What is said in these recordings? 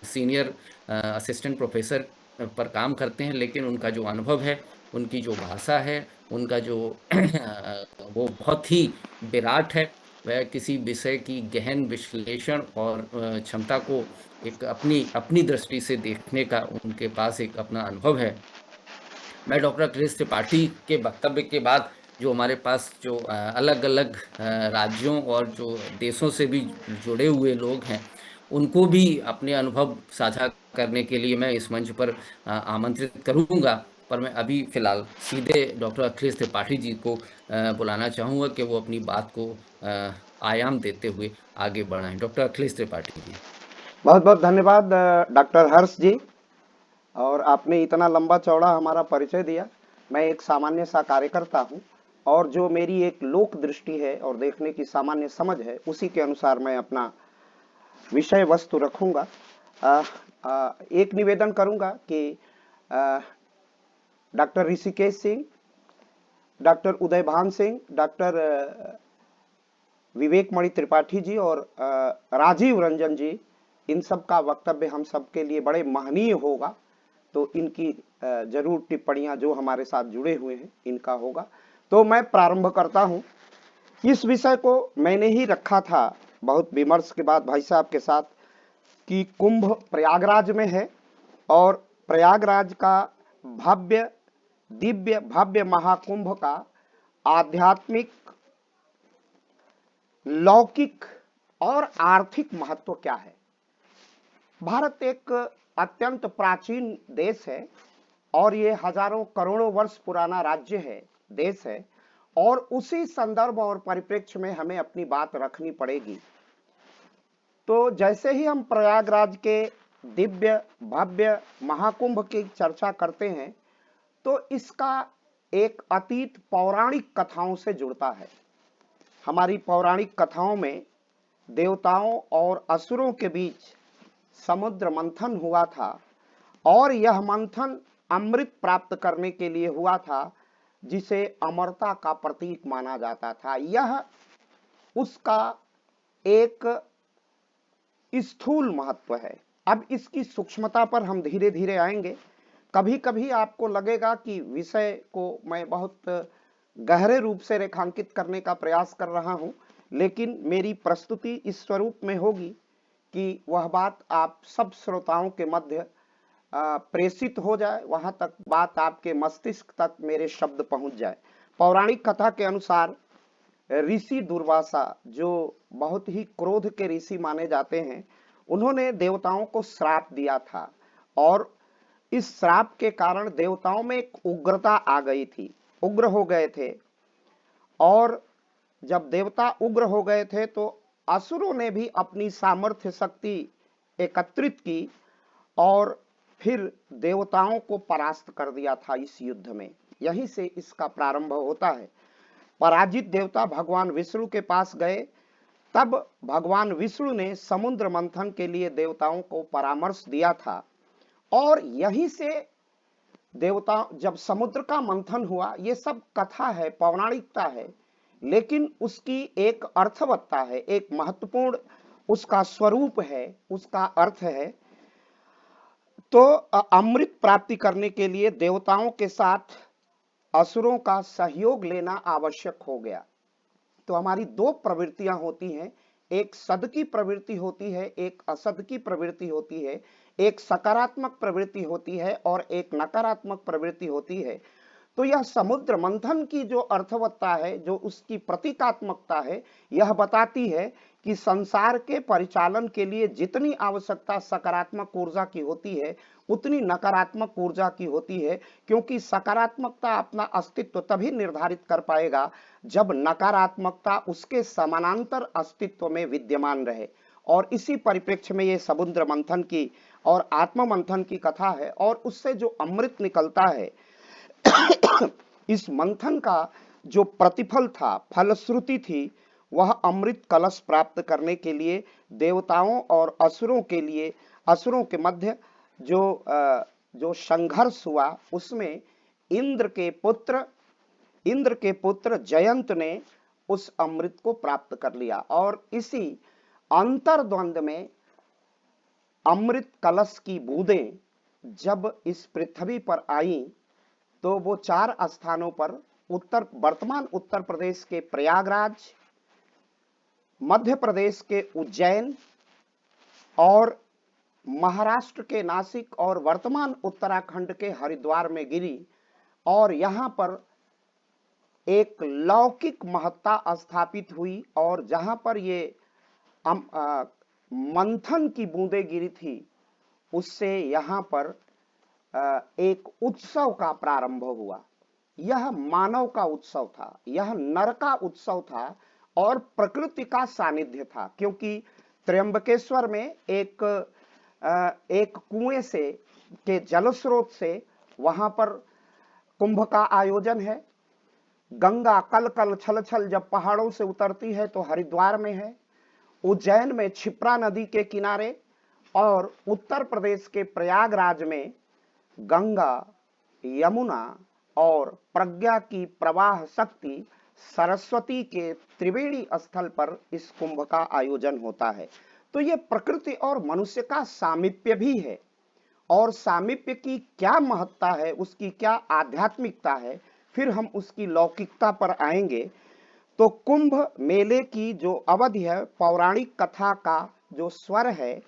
Senior assistant professor पर काम करते हैं, लेकिन उनका जो अनुभव है, उनकी जो भाषा है, उनका जो वो बहुत ही विराट है। वह किसी विषय की गहन विश्लेषण और क्षमता को एक अपनी अपनी दृष्टि से देखने का उनके पास एक अपना अनुभव है। मैं डॉक्टर अखिलेश त्रिपाठी के वक्तव्य के बाद जो हमारे पास जो अलग अलग राज्यों और जो देशों से भी जुड़े हुए लोग हैं, उनको भी अपने अनुभव साझा करने के लिए मैं इस मंच पर आमंत्रित करूंगा। पर मैं अभी फिलहाल सीधे डॉक्टर अखिलेश त्रिपाठी जी को बुलाना चाहूँगा कि वो अपनी बात को आयाम देते हुए आगे बढ़ाएं। डॉक्टर अखिलेश त्रिपाठी जी। बहुत बहुत धन्यवाद डॉक्टर हर्ष जी। और आपने इतना लंबा चौड़ा हमारा परिचय दिया। मैं एक सामान्य सा कार्यकर्ता हूँ और जो मेरी एक लोक दृष्टि है और देखने की सामान्य समझ है, उसी के अनुसार मैं अपना विषय वस्तु रखूंगा। एक निवेदन करूंगा कि doctor Rishikesh Singh, doctor Udaybhan Singh, doctor Vivek Mani Tripathi ji और राजीव रंजन जी, इन सब का वक्तव्य हम सबके लिए बड़े महनीय होगा। तो इनकी जरूर टिप्पणियां जो हमारे साथ जुड़े हुए हैं इनका होगा। तो मैं प्रारंभ करता हूं। इस विषय को मैंने ही रखा था बहुत विमर्श के बाद भाई साहब के साथ कि कुंभ प्रयागराज में है और प्रयागराज का भव्य दिव्य भव्य महाकुंभ का आध्यात्मिक, लौकिक और आर्थिक महत्व क्या है। भारत एक अत्यंत प्राचीन देश है और ये हजारों करोड़ों वर्ष पुराना राज्य है, देश है, और उसी संदर्भ और परिप्रेक्ष्य में हमें अपनी बात रखनी पड़ेगी। तो जैसे ही हम प्रयागराज के दिव्य भव्य महाकुंभ की चर्चा करते हैं तो इसका एक अतीत पौराणिक कथाओं से जुड़ता है। हमारी पौराणिक कथाओं में देवताओं और असुरों के बीच समुद्र मंथन हुआ था और यह मंथन अमृत प्राप्त करने के लिए हुआ था, जिसे अमरता का प्रतीक माना जाता था। यह उसका एक स्थूल महत्व है। अब इसकी सूक्ष्मता पर हम धीरे धीरे आएंगे। कभी कभी आपको लगेगा कि विषय को मैं बहुत गहरे रूप से रेखांकित करने का प्रयास कर रहा हूं, लेकिन मेरी प्रस्तुति इस स्वरूप में होगी कि वह बात आप सब श्रोताओं के मध्य प्रेषित हो जाए, वहां तक बात आपके मस्तिष्क तक मेरे शब्द पहुंच जाए। पौराणिक कथा के अनुसार ऋषि दुर्वासा, जो बहुत ही क्रोध के ऋषि माने जाते हैं, उन्होंने देवताओं को श्राप दिया था और इस श्राप के कारण देवताओं में एक उग्रता आ गई थी, उग्र हो गए थे। और जब देवता उग्र हो गए थे तो असुरों ने भी अपनी सामर्थ्य शक्ति एकत्रित की और फिर देवताओं को परास्त कर दिया था इस युद्ध में। यहीं से इसका प्रारंभ होता है। पराजित देवता भगवान विष्णु के पास गए, तब भगवान विष्णु ने समुद्र मंथन के लिए देवताओं को परामर्श दिया था और यहीं से देवता, जब समुद्र का मंथन हुआ, ये सब कथा है, पौराणिकता है, लेकिन उसकी एक अर्थवत्ता है, एक महत्वपूर्ण उसका स्वरूप है, उसका अर्थ है। तो अमृत प्राप्ति करने के लिए देवताओं के साथ असुरों का सहयोग लेना आवश्यक हो गया। तो हमारी दो प्रवृत्तियां होती हैं, एक सद की प्रवृत्ति होती है, एक असद की प्रवृत्ति होती है, एक सकारात्मक प्रवृत्ति होती है और एक नकारात्मक प्रवृत्ति होती है। तो यह समुद्र मंथन की जो अर्थवत्ता है, जो उसकी प्रतीकात्मकता है, यह बताती है कि संसार के परिचालन के लिए जितनी आवश्यकता सकारात्मक ऊर्जा की होती है, उतनी नकारात्मक ऊर्जा की होती है, क्योंकि सकारात्मकता अपना अस्तित्व तभी निर्धारित कर पाएगा जब नकारात्मकता उसके समानांतर अस्तित्व में विद्यमान रहे। और इसी परिप्रेक्ष्य में ये समुद्र मंथन की और आत्म मंथन की कथा है और उससे जो अमृत निकलता है, इस मंथन का जो प्रतिफल था, फलश्रुति थी, वह अमृत कलश प्राप्त करने के लिए देवताओं और असुरों के लिए, असुरों के मध्य जो संघर्ष हुआ, उसमें इंद्र के पुत्र जयंत ने उस अमृत को प्राप्त कर लिया। और इसी अंतर्द्वंद में अमृत कलश की बूंदें जब इस पृथ्वी पर आई तो वो 4 स्थानों पर वर्तमान उत्तर प्रदेश के प्रयागराज, मध्य प्रदेश के उज्जैन और महाराष्ट्र के नासिक और वर्तमान उत्तराखंड के हरिद्वार में गिरी और यहाँ पर एक लौकिक महत्ता स्थापित हुई। और जहाँ पर ये मंथन की बूंदें गिरी थी उससे यहाँ पर एक उत्सव का प्रारंभ हुआ। यह मानव का उत्सव था, यह नर का उत्सव था और प्रकृति का सानिध्य था, क्योंकि त्र्यंबकेश्वर में एक कुएं से के जल स्रोत से वहां पर कुंभ का आयोजन है। गंगा कल कल छल छल जब पहाड़ों से उतरती है तो हरिद्वार में है, उज्जैन में क्षिप्रा नदी के किनारे और उत्तर प्रदेश के प्रयागराज में गंगा, यमुना और प्रज्ञा की प्रवाह शक्ति सरस्वती के त्रिवेणी स्थल पर इस कुंभ का आयोजन होता है। तो ये प्रकृति और मनुष्य का सामीप्य भी है, और सामीप्य की क्या महत्ता है, उसकी क्या आध्यात्मिकता है, फिर हम उसकी लौकिकता पर आएंगे। तो कुंभ मेले की जो अवधि है, पौराणिक कथा का जो स्वर है,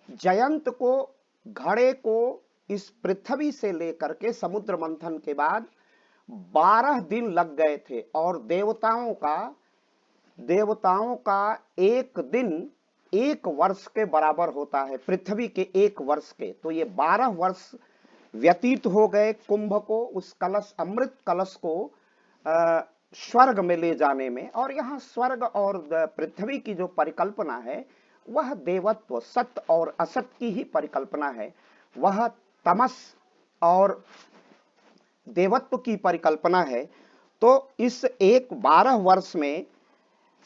जयंत को, घड़े को इस पृथ्वी से लेकर के समुद्र मंथन के बाद 12 दिन लग गए थे, और देवताओं का एक दिन 1 वर्ष के बराबर होता है, पृथ्वी के 1 वर्ष के। तो ये 12 वर्ष व्यतीत हो गए कुंभ को, उस कलश, अमृत कलश को स्वर्ग में ले जाने में। और यहाँ स्वर्ग और पृथ्वी की जो परिकल्पना है वह देवत्व, सत्य और असत की ही परिकल्पना है, वह तमस और देवत्व की परिकल्पना है। तो इस 12 वर्ष में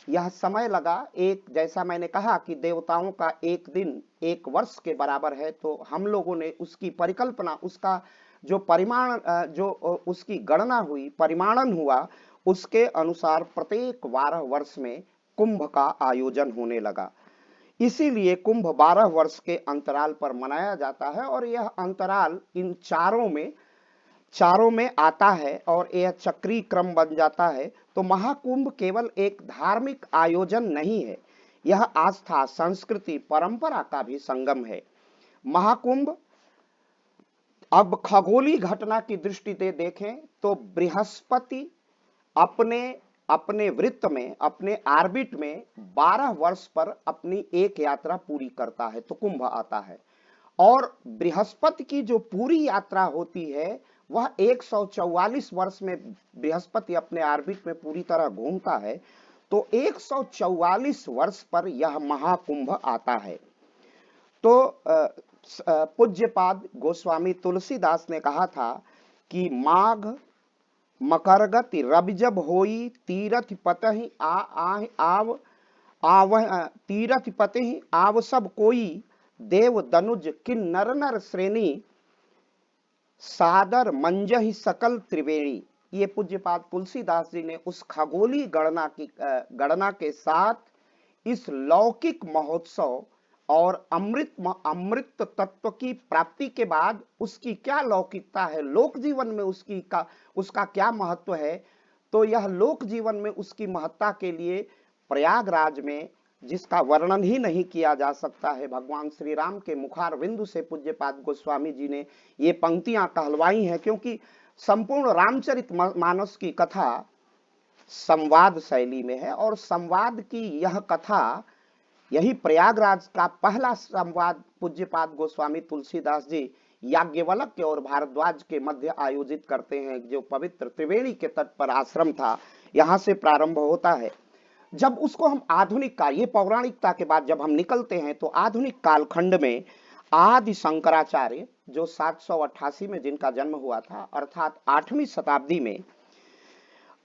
यह समय लगा, एक, जैसा मैंने कहा कि देवताओं का एक दिन 1 वर्ष के बराबर है, तो हम लोगों ने उसकी परिकल्पना, उसका जो परिमाण, जो उसकी गणना हुई, परिमाणन हुआ, उसके अनुसार प्रत्येक 12 वर्ष में कुंभ का आयोजन होने लगा। इसीलिए कुंभ 12 वर्ष के अंतराल पर मनाया जाता है, और यह अंतराल इन चारों में आता है और यह चक्रीय क्रम बन जाता है। तो महाकुंभ केवल एक धार्मिक आयोजन नहीं है, यह आस्था, संस्कृति, परंपरा का भी संगम है। महाकुंभ, अब खगोलीय घटना की दृष्टि से देखें तो बृहस्पति अपने वृत्त में, अपने ऑर्बिट में 12 वर्ष पर अपनी एक यात्रा पूरी करता है, तो कुंभ आता है। और बृहस्पति की जो पूरी यात्रा होती है वह 144 वर्ष में बृहस्पति अपने ऑर्बिट में पूरी तरह घूमता है, तो 144 वर्ष पर यह महाकुंभ आता है। तो पूज्यपाद गोस्वामी तुलसीदास ने कहा था कि माघ मकरगति रवि जब होई, तीरथ पतहि तीरथ पतहि आव सब कोई, देव दनुज किन नर नर श्रेणी, सादर मंजहि सकल त्रिवेणी। ये पूज्यपाद तुलसीदास जी ने उस खगोलीय गणना के साथ इस लौकिक महोत्सव और अमृत तत्व की प्राप्ति के बाद उसकी क्या लौकिकता है, लोक जीवन में उसका क्या महत्व है, तो यह लोक जीवन में उसकी महत्ता के लिए प्रयागराज में, जिसका वर्णन ही नहीं किया जा सकता है, भगवान श्री राम के मुखार बिंदु से पूज्यपाद गोस्वामी जी ने ये पंक्तियां कहलवाई हैं, क्योंकि संपूर्ण रामचरित मानस की कथा संवाद शैली में है, और संवाद की यह कथा, यही प्रयागराज का पहला संवाद पूज्यपाद गोस्वामी तुलसीदास जी याज्ञवल्क्य और भारद्वाज के मध्य आयोजित करते हैं, जो पवित्र त्रिवेणी के तट पर आश्रम था, यहाँ से प्रारंभ होता है। जब उसको हम आधुनिक काल, ये पौराणिकता के बाद जब हम निकलते हैं तो आधुनिक कालखंड में आदि शंकराचार्य, जो 788 में जिनका जन्म हुआ था, अर्थात 8वीं शताब्दी में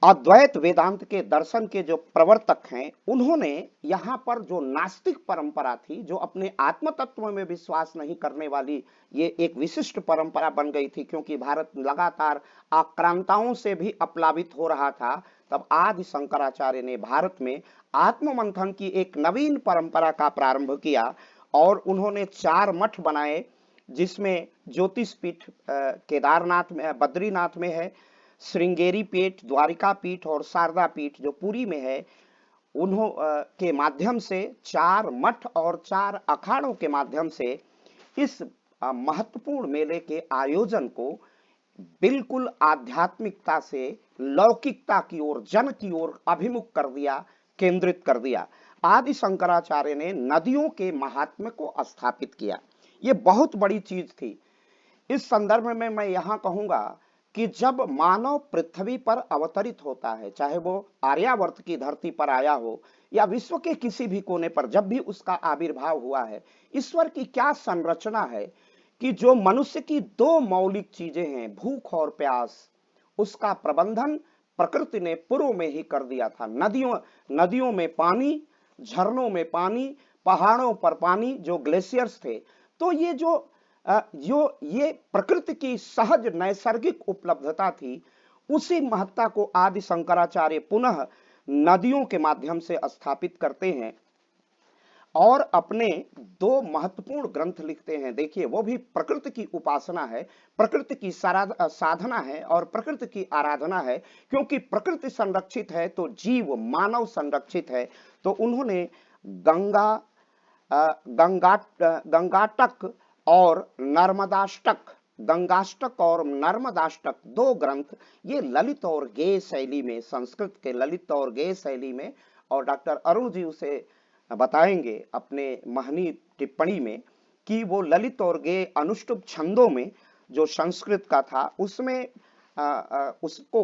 अद्वैत वेदांत के दर्शन के जो प्रवर्तक हैं, उन्होंने यहाँ पर जो नास्तिक परंपरा थी, जो अपने आत्म तत्व में विश्वास नहीं करने वाली, ये एक विशिष्ट परंपरा बन गई थी, क्योंकि भारत लगातार आक्रांताओं से भी अपलावित हो रहा था। तब आदि शंकराचार्य ने भारत में आत्म मंथन की एक नवीन परंपरा का प्रारंभ किया, और उन्होंने 4 मठ बनाए, जिसमें ज्योतिष पीठ केदारनाथ में, बद्रीनाथ में है, श्रृंगेरी पीठ, द्वारिका पीठ और शारदा पीठ जो पुरी में है, के माध्यम से 4 मठ और 4 अखाड़ों के माध्यम से इस महत्वपूर्ण मेले के आयोजन को बिल्कुल आध्यात्मिकता से लौकिकता की ओर, जन की ओर अभिमुख कर दिया, केंद्रित कर दिया। आदि शंकराचार्य ने नदियों के महात्म्य को स्थापित किया। ये बहुत बड़ी चीज थी। इस संदर्भ में मैं यहाँ कहूंगा कि जब मानव पृथ्वी पर अवतरित होता है, चाहे वो आर्यावर्त की धरती पर आया हो या विश्व के किसी भी कोने पर, जब भी उसका आविर्भाव हुआ है, ईश्वर की क्या संरचना है कि जो मनुष्य की 2 मौलिक चीजें हैं, भूख और प्यास, उसका प्रबंधन प्रकृति ने पूर्व में ही कर दिया था। नदियों में पानी, झरनों में पानी, पहाड़ों पर पानी, जो ग्लेशियर्स थे। तो ये प्रकृति की सहज नैसर्गिक उपलब्धता थी। उसी महत्ता को आदि शंकराचार्य पुनः नदियों के माध्यम से स्थापित करते हैं और अपने 2 महत्वपूर्ण ग्रंथ लिखते हैं। देखिए, वो भी प्रकृति की उपासना है, प्रकृति की साधना है और प्रकृति की आराधना है। क्योंकि प्रकृति संरक्षित है तो जीव मानव संरक्षित है। तो उन्होंने गंगाटक और नर्मदाष्टक, गंगाष्टक और नर्मदाष्टक 2 ग्रंथ, ये ललित और गेय शैली में, संस्कृत के ललित और गेय शैली में, और डॉक्टर अरुण जी उसे बताएंगे अपने महनी टिप्पणी में कि वो ललित और गेय अनुष्टुप छंदों में जो संस्कृत का था, उसमें उसको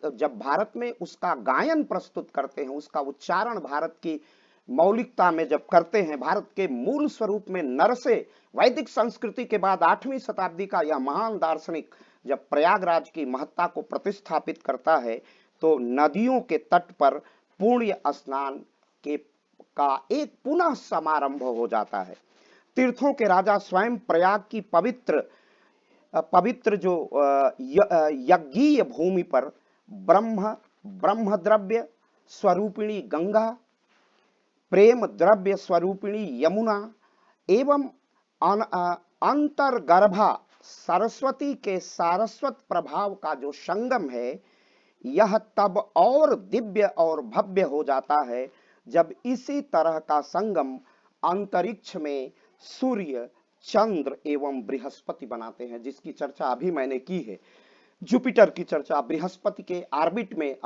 जब भारत में उसका गायन प्रस्तुत करते हैं, उसका उच्चारण भारत की मौलिकता में जब करते हैं, भारत के मूल स्वरूप में नर से, वैदिक संस्कृति के बाद 8वीं शताब्दी का यह महान दार्शनिक जब प्रयागराज की महत्ता को प्रतिस्थापित करता है, तो नदियों के तट पर पुण्य स्नान का एक पुनः समारंभ हो जाता है। तीर्थों के राजा स्वयं प्रयाग की पवित्र जो यज्ञीय भूमि पर ब्रह्म द्रव्य स्वरूपिणी गंगा, प्रेम द्रव्य स्वरूपिणी यमुना एवं अंतर्गर्भा सरस्वती के सारस्वत प्रभाव का जो संगम है, यह तब और दिव्य और भव्य हो जाता है जब इसी तरह का संगम अंतरिक्ष में सूर्य, चंद्र एवं बृहस्पति बनाते हैं, जिसकी चर्चा अभी मैंने की है। जुपिटर की चर्चा, बृहस्पति के ऑर्बिट में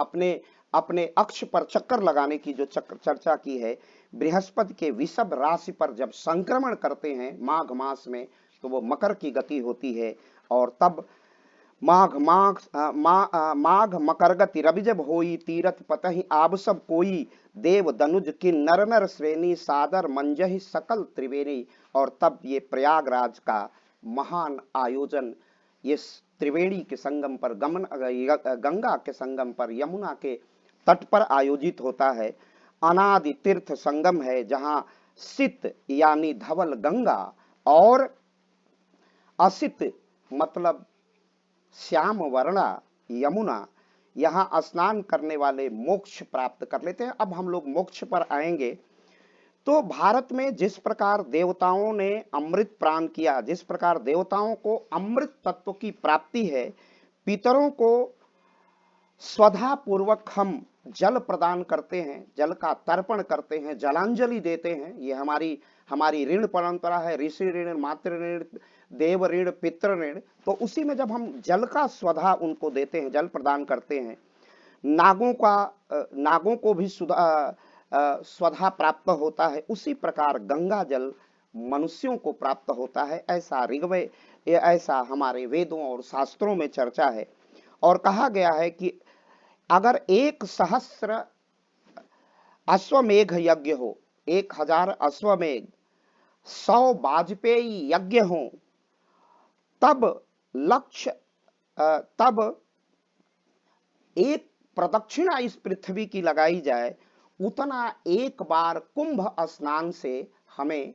अपने अक्ष पर चक्कर लगाने की जो चर्चा की है, बृहस्पति के विषभ राशि पर जब संक्रमण करते हैं माघ मास में, तो वो मकर की गति होती है। और तब माघ मकर गति रवि जब होई, तीरथ पतहि आब सब कोई, देव दनुज की नर नर श्रेणी, सादर मंजहि सकल त्रिवेणी। और तब ये प्रयागराज का महान आयोजन ये त्रिवेणी के संगम पर, गंगा के संगम पर, यमुना के तट पर आयोजित होता है। अनादि तीर्थ संगम है, जहां सित यानी धवल गंगा और असित मतलब श्याम वर्णा यमुना, यहाँ स्नान करने वाले मोक्ष प्राप्त कर लेते हैं। अब हम लोग मोक्ष पर आएंगे। तो भारत में जिस प्रकार देवताओं ने अमृत प्राण किया, जिस प्रकार देवताओं को अमृत तत्व की प्राप्ति है, पितरों को स्वधा पूर्वक हम जल प्रदान करते हैं, जल का तर्पण करते हैं, जलांजलि देते हैं। ये हमारी ऋण परंपरा है, ऋषि ऋण, मातृ ऋण, देव ऋण, पितृ ऋण। तो उसी में जब हम जल का स्वधा उनको देते हैं, जल प्रदान करते हैं, नागों को भी स्वधा प्राप्त होता है, उसी प्रकार गंगा जल मनुष्यों को प्राप्त होता है। ऐसा हमारे वेदों और शास्त्रों में चर्चा है। और कहा गया है कि अगर 1,000 अश्वमेघ यज्ञ हो, 1000 अश्वमेघ, 100 वाजपेयी यज्ञ हो, तब एक प्रदक्षिणा इस पृथ्वी की लगाई जाए, उतना एक बार कुंभ स्नान से हमें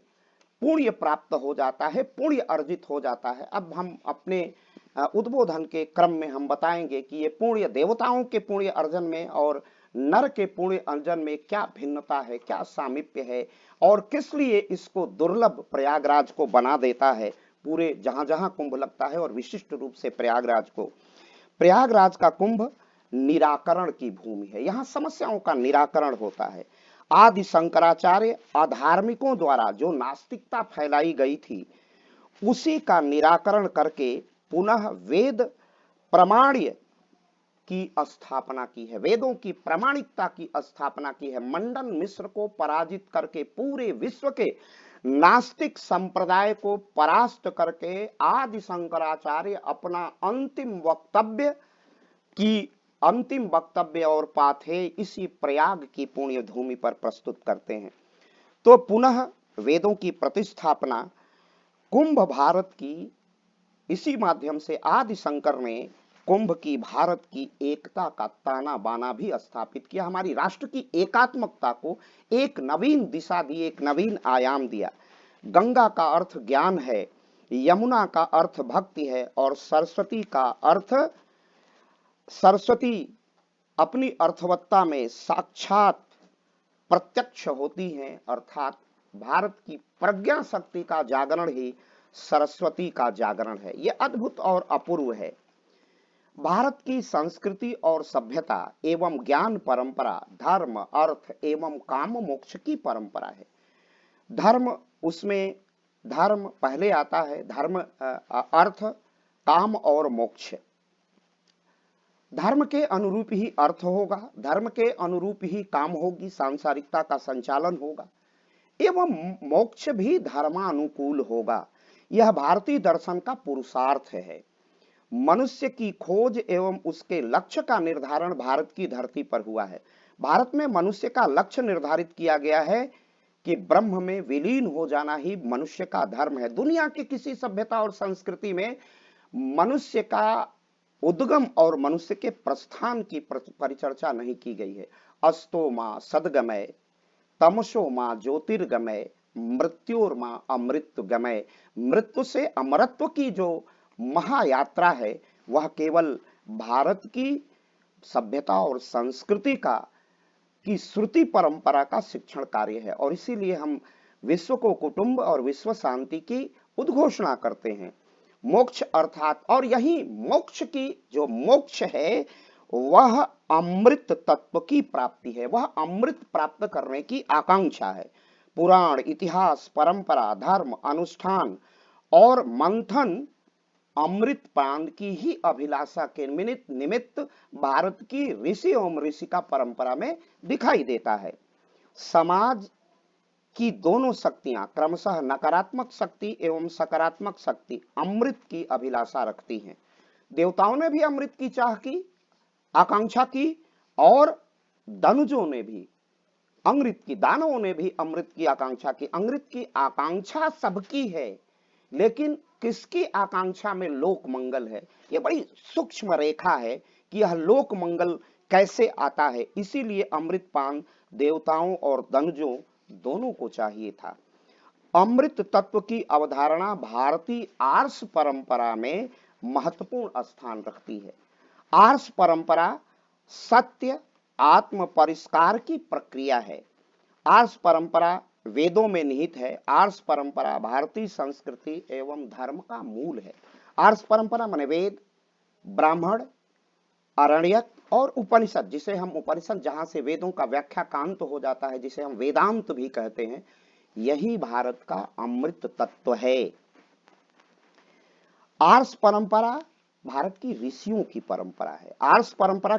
पुण्य प्राप्त हो जाता है, पुण्य अर्जित हो जाता है। अब हम अपने उद्बोधन के क्रम में हम बताएंगे कि ये पुण्य देवताओं के पुण्य अर्जन में और नर के पुण्य अंजन में क्या भिन्नता है, क्या सामीप्य है और किस लिए इसको दुर्लभ प्रयागराज को बना देता है पूरे जहां जहां कुंभ लगता है, और विशिष्ट रूप से प्रयागराज को। प्रयागराज का कुंभ निराकरण की भूमि है, यहाँ समस्याओं का निराकरण होता है। आदि शंकराचार्य अधार्मिकों द्वारा जो नास्तिकता फैलाई गई थी उसी का निराकरण करके पुनः वेद प्रमाण्य की स्थापना की है, वेदों की प्रामाणिकता की स्थापना की है। मंडन मिश्र को पराजित करके पूरे विश्व के नास्तिक संप्रदाय को परास्त करके आदि शंकराचार्य अपना अंतिम वक्तव्य और पाथे इसी प्रयाग की पुण्य भूमि पर प्रस्तुत करते हैं। तो पुनः वेदों की प्रतिस्थापना कुंभ भारत की इसी माध्यम से आदि शंकर ने कुंभ की भारत की एकता का ताना बाना भी स्थापित किया, हमारी राष्ट्र की एकात्मकता को एक नवीन दिशा दी, एक नवीन आयाम दिया। गंगा का अर्थ ज्ञान है, यमुना का अर्थ भक्ति है और सरस्वती अपनी अर्थवत्ता में साक्षात प्रत्यक्ष होती हैं, अर्थात भारत की प्रज्ञा शक्ति का जागरण ही सरस्वती का जागरण है। यह अद्भुत और अपूर्व है। भारत की संस्कृति और सभ्यता एवं ज्ञान परंपरा धर्म, अर्थ एवं काम मोक्ष की परंपरा है। धर्म पहले आता है, धर्म अर्थ, काम और मोक्ष। धर्म के अनुरूप ही अर्थ होगा, धर्म के अनुरूप ही काम होगी, सांसारिकता का संचालन होगा एवं मोक्ष भी धर्मानुकूल होगा। यह भारतीय दर्शन का पुरुषार्थ है। मनुष्य की खोज एवं उसके लक्ष्य का निर्धारण भारत की धरती पर हुआ है। भारत में मनुष्य का लक्ष्य निर्धारित किया गया है कि ब्रह्म में विलीन हो जाना ही मनुष्य का धर्म है। दुनिया की किसी सभ्यता और संस्कृति में मनुष्य का उद्गम और मनुष्य के प्रस्थान की परिचर्चा नहीं की गई है। अस्तो मां सदगमय, तमसो मां ज्योतिर्गमय, मृत्योर्मा अमृतगमय। मृत्यु से अमरत्व की जो महायात्रा है वह केवल भारत की सभ्यता और संस्कृति की श्रुति परंपरा का शिक्षण कार्य है, और इसीलिए हम विश्व को कुटुंब और विश्व शांति की उद्घोषणा करते हैं। मोक्ष अर्थात, और यही मोक्ष की जो मोक्ष है वह अमृत तत्व की प्राप्ति है, वह अमृत प्राप्त करने की आकांक्षा है। पुराण, इतिहास, परंपरा, धर्म, अनुष्ठान और मंथन अमृत पान की ही अभिलाषा के निमित्त भारत की ऋषि एवं ऋषिका परंपरा में दिखाई देता है। समाज की दोनों शक्तियां क्रमशः नकारात्मक शक्ति एवं सकारात्मक शक्ति अमृत की अभिलाषा रखती हैं। देवताओं ने भी अमृत की चाह की, आकांक्षा की, और दानवों ने भी अमृत की आकांक्षा की। अमृत की आकांक्षा सबकी है, लेकिन किसकी आकांक्षा में लोक मंगल है? यह बड़ी सूक्ष्म रेखा है कि यह लोक मंगल कैसे आता है। इसीलिए अमृत पान देवताओं और दानवों दोनों को चाहिए था। अमृत तत्व की अवधारणा भारतीय आर्ष परंपरा में महत्वपूर्ण स्थान रखती है। आर्ष परंपरा सत्य आत्म परिष्कार की प्रक्रिया है। आर्ष परंपरा वेदों में निहित है। आर्ष परंपरा भारतीय संस्कृति एवं धर्म का मूल है। आर्ष परंपरा माने वेद, ब्राह्मण, आरण्यक और उपनिषद, जिसे हम उपनिषद, जहां से वेदों का व्याख्याकांत हो जाता है, जिसे हम वेदांत भी कहते हैं, यही भारत का अमृत तत्व है। आर्ष परंपरा भारत की ऋषियों की परंपरा है। आर्ष परंपरा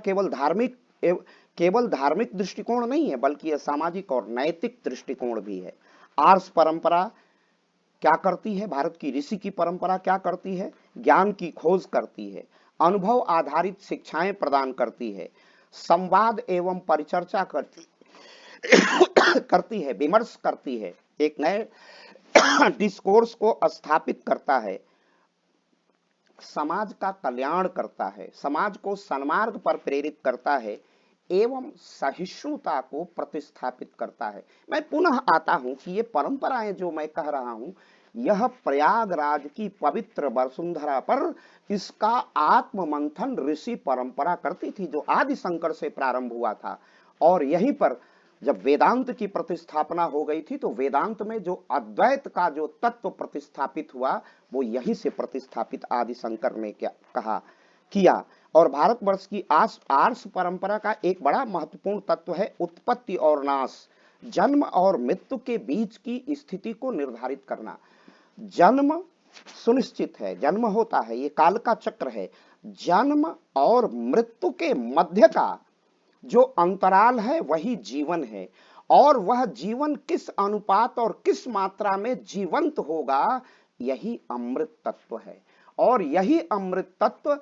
केवल धार्मिक दृष्टिकोण नहीं है, बल्कि यह सामाजिक और नैतिक दृष्टिकोण भी है। आर्ष परंपरा क्या करती है? भारत की ऋषि की परंपरा क्या करती है? ज्ञान की खोज करती है, अनुभव आधारित शिक्षाएं प्रदान करती है, संवाद एवं परिचर्चा करती है, विमर्श करती है, एक नए डिस्कोर्स को स्थापित करता है, समाज का कल्याण करता है, समाज को सन्मार्ग पर प्रेरित करता है एवं सहिष्णुता को प्रतिस्थापित करता है। मैं पुनः आता हूं कि ये परंपराएं जो मैं कह रहा हूं, यह प्रयागराज की पवित्र वसुंधरा पर इसका आत्म मंथन ऋषि परंपरा करती थी, जो आदि शंकर से प्रारंभ हुआ था। और यहीं पर जब वेदांत की प्रतिस्थापना हो गई थी तो वेदांत में जो अद्वैत का जो तत्व प्रतिस्थापित हुआ वो यहीं से प्रतिस्थापित आदि शंकर ने क्या कहा किया। और भारतवर्ष की आर्ष परंपरा का एक बड़ा महत्वपूर्ण तत्व है उत्पत्ति और नाश, जन्म और मृत्यु के बीच की स्थिति को निर्धारित करना। जन्म सुनिश्चित है, जन्म होता है, ये काल का चक्र है। जन्म और मृत्यु के मध्य का जो अंतराल है वही जीवन है, और वह जीवन किस अनुपात और किस मात्रा में जीवंत होगा, यही अमृत तत्व है। और यही अमृत तत्व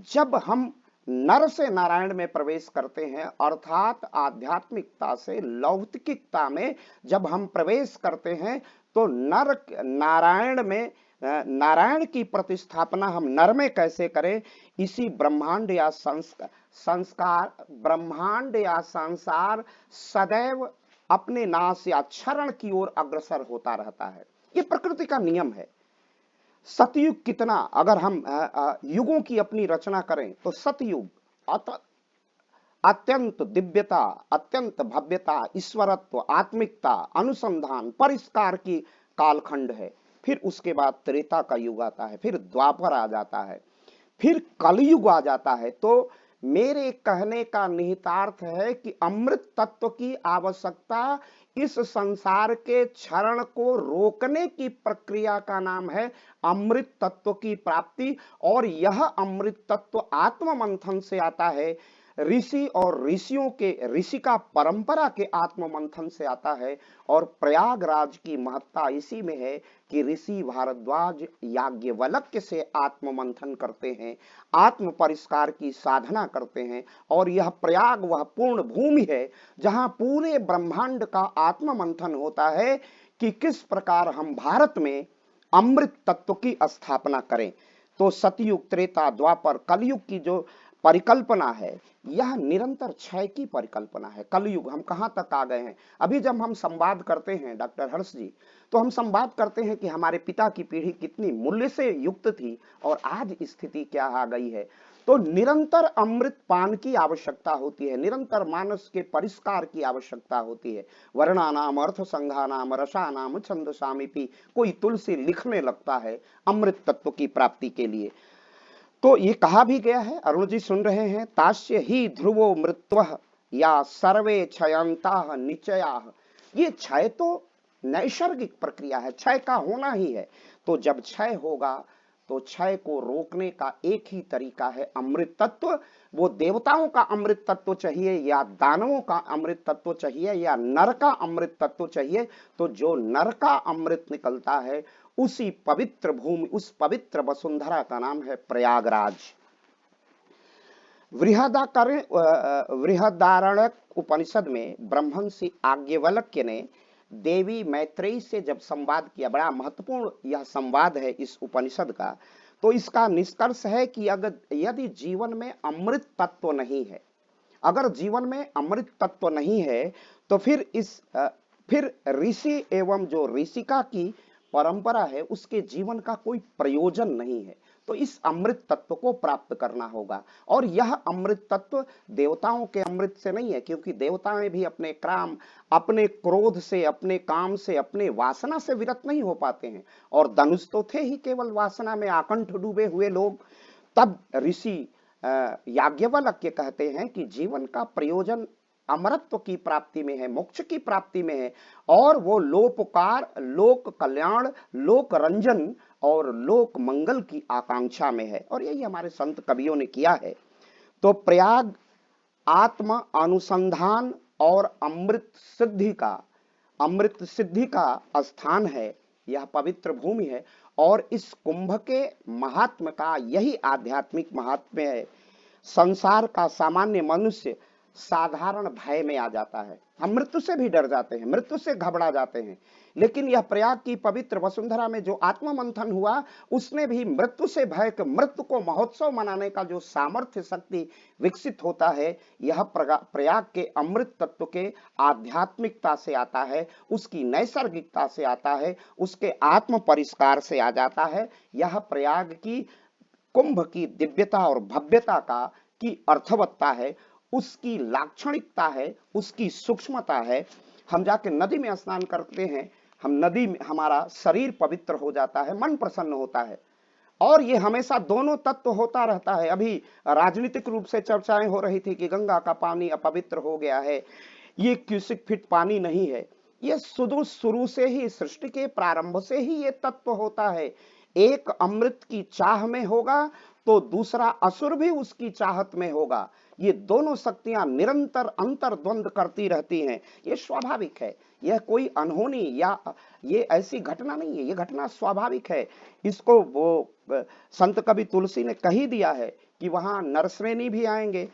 जब हम नर से नारायण में प्रवेश करते हैं, अर्थात आध्यात्मिकता से लौकिकता में जब हम प्रवेश करते हैं, तो नर नारायण में नारायण की प्रतिस्थापना हम नर में कैसे करें, इसी ब्रह्मांड या संस्कार ब्रह्मांड या संसार सदैव अपने नाश या क्षरण की ओर अग्रसर होता रहता है। ये प्रकृति का नियम है। सतयुग कितना, अगर हम युगों की अपनी रचना करें तो सतयुग अत्यंत दिव्यता, अत्यंत भव्यता, ईश्वरत्व, आत्मिकता, अनुसंधान, परिष्कार की कालखंड है। फिर उसके बाद त्रेता का युग आता है, फिर द्वापर आ जाता है, फिर कलयुग आ जाता है। तो मेरे कहने का निहितार्थ है कि अमृत तत्व की आवश्यकता इस संसार के क्षरण को रोकने की प्रक्रिया का नाम है अमृत तत्व की प्राप्ति। और यह अमृत तत्व आत्म मंथन से आता है, ऋषि और ऋषियों के ऋषिका परंपरा के आत्म मंथन से आता है। और प्रयागराज की महत्ता इसी में है कि ऋषि भारद्वाज याज्ञवल्क्य से आत्म मंथन करते हैं, आत्म परिष्कार की साधना करते हैं। और यह प्रयाग वह पूर्ण भूमि है जहां पूरे ब्रह्मांड का आत्म मंथन होता है कि किस प्रकार हम भारत में अमृत तत्व की स्थापना करें। तो सतयुग, त्रेता, द्वापर, कलयुग की जो परिकल्पना है, यह निरंतर क्षय की परिकल्पना है। कलयुग, हम कहां तक आ गए हैं। अभी जब हम संवाद करते हैं डॉक्टर हर्ष जी, तो हम संवाद करते हैं कि हमारे पिता की पीढ़ी कितनी मूल्य से युक्त थी और आज स्थिति क्या आ गई है। तो निरंतर अमृत पान की आवश्यकता होती है, निरंतर मानस के परिष्कार की आवश्यकता होती है। वर्णानाम अर्थ संघानाम रसानाम छंद सामीपी, कोई तुलसी लिखने लगता है अमृत तत्व की प्राप्ति के लिए। तो ये कहा भी गया है, अरुण जी सुन रहे हैं, तास्य ही ध्रुवो मृत्वः या सर्वे क्षयंता निचया। ये क्षय तो नैसर्गिक प्रक्रिया है, क्षय का होना ही है। तो जब क्षय होगा तो क्षय को रोकने का एक ही तरीका है अमृत तत्व। वो देवताओं का अमृत तत्व चाहिए या दानवों का अमृत तत्व चाहिए या नर का अमृत तत्व चाहिए, तो जो नर का अमृत निकलता है उसी पवित्र भूमि, उस पवित्र वसुंधरा का नाम है प्रयागराज। बृहदारण्यक उपनिषद में ब्रह्मर्षि याज्ञवल्क्य ने देवी मैत्रेयी से जब संवाद किया, बड़ा महत्वपूर्ण यह संवाद है इस उपनिषद का, तो इसका निष्कर्ष है कि अगर यदि जीवन में अमृत तत्व नहीं है, अगर जीवन में अमृत तत्व नहीं है, तो फिर ऋषि एवं जो ऋषिका की परंपरा है उसके जीवन का कोई प्रयोजन नहीं है। तो इस अमृत तत्व को प्राप्त करना होगा। और यह अमृत तत्व देवताओं के अमृत से नहीं है, क्योंकि देवताएं भी अपने काम, अपने क्रोध से, अपने काम से, अपने वासना से विरत नहीं हो पाते हैं। और धनुष तो थे ही केवल वासना में आकंठ डूबे हुए लोग। तब ऋषि याज्ञवल्क्य कहते हैं कि जीवन का प्रयोजन अमरत्व की प्राप्ति में है, मोक्ष की प्राप्ति में है, और वो लोकोपकार, लोक कल्याण, लोक रंजन और लोक मंगल की आकांक्षा में है। और यही हमारे संत कवियों ने किया है। तो प्रयाग आत्म अनुसंधान और अमृत सिद्धि का स्थान है, यह पवित्र भूमि है। और इस कुंभ के महात्म का यही आध्यात्मिक महात्म्य है। संसार का सामान्य मनुष्य साधारण भय में आ जाता है, हम मृत्यु से भी डर जाते हैं, मृत्यु से घबरा जाते हैं। लेकिन यह प्रयाग की पवित्र वसुंधरा में जो आत्म मंथन हुआ, उसने भी मृत्यु से भय, मृत्यु को महोत्सव मनाने का जो सामर्थ्य शक्ति विकसित होता है, यह प्रयाग के अमृत तत्व के आध्यात्मिकता से आता है, उसकी नैसर्गिकता से आता है, उसके आत्म परिष्कार से आ जाता है। यह प्रयाग की कुंभ की दिव्यता और भव्यता का की अर्थवत्ता है। उसकी लाक्षणिकता है, उसकी सूक्ष्मता है। हम जाके नदी में स्नान करते हैं, हम नदी में हमारा शरीर पवित्र हो जाता है, मन प्रसन्न होता है। और ये हमेशा दोनों तत्व होता रहता है। अभी राजनीतिक रूप से चर्चाएं हो रही थी कि गंगा का पानी अपवित्र हो गया है, ये क्यूसिक फीट पानी नहीं है। ये शुरू शुरू से ही, सृष्टि के प्रारंभ से ही ये तत्व होता है। एक अमृत की चाह में होगा तो दूसरा असुर भी उसकी चाहत में होगा। ये दोनों शक्तियां निरंतर अंतर्द्वंद करती रहती हैं। ये स्वाभाविक है, यह कोई अनहोनी या ये ऐसी घटना नहीं है, ये घटना स्वाभाविक है। इसको वो संत कवि तुलसी ने कही दिया है कि वहां नरश्रेणी भी आएंगे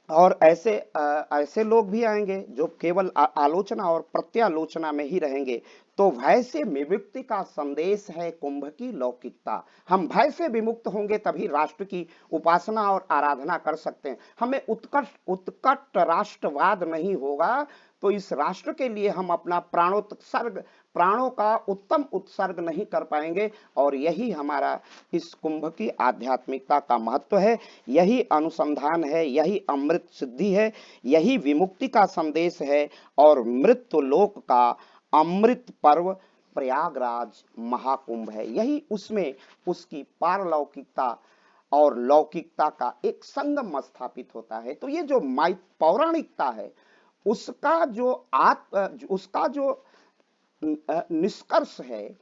और ऐसे लोग भी आएंगे जो केवल आलोचना और प्रत्यालोचना में ही रहेंगे। तो भय से विमुक्ति का संदेश है कुंभ की लौकिकता। हम भय से विमुक्त होंगे तभी राष्ट्र की उपासना और आराधना कर सकते हैं। हमें उत्कट राष्ट्रवाद नहीं होगा तो इस राष्ट्र के लिए हम अपना प्राणों का उत्तम उत्सर्ग नहीं कर पाएंगे। और यही हमारा इस कुंभ की आध्यात्मिकता का महत्व है, यही अनुसंधान है, यही अमृत सिद्धि है, यही विमुक्ति का संदेश है। और मृत्यु लोक का अमृत पर्व प्रयागराज महाकुंभ है। यही उसमें उसकी पारलौकिकता और लौकिकता का एक संगम स्थापित होता है। तो ये जो पौराणिकता है उसका जो निष्कर्ष है,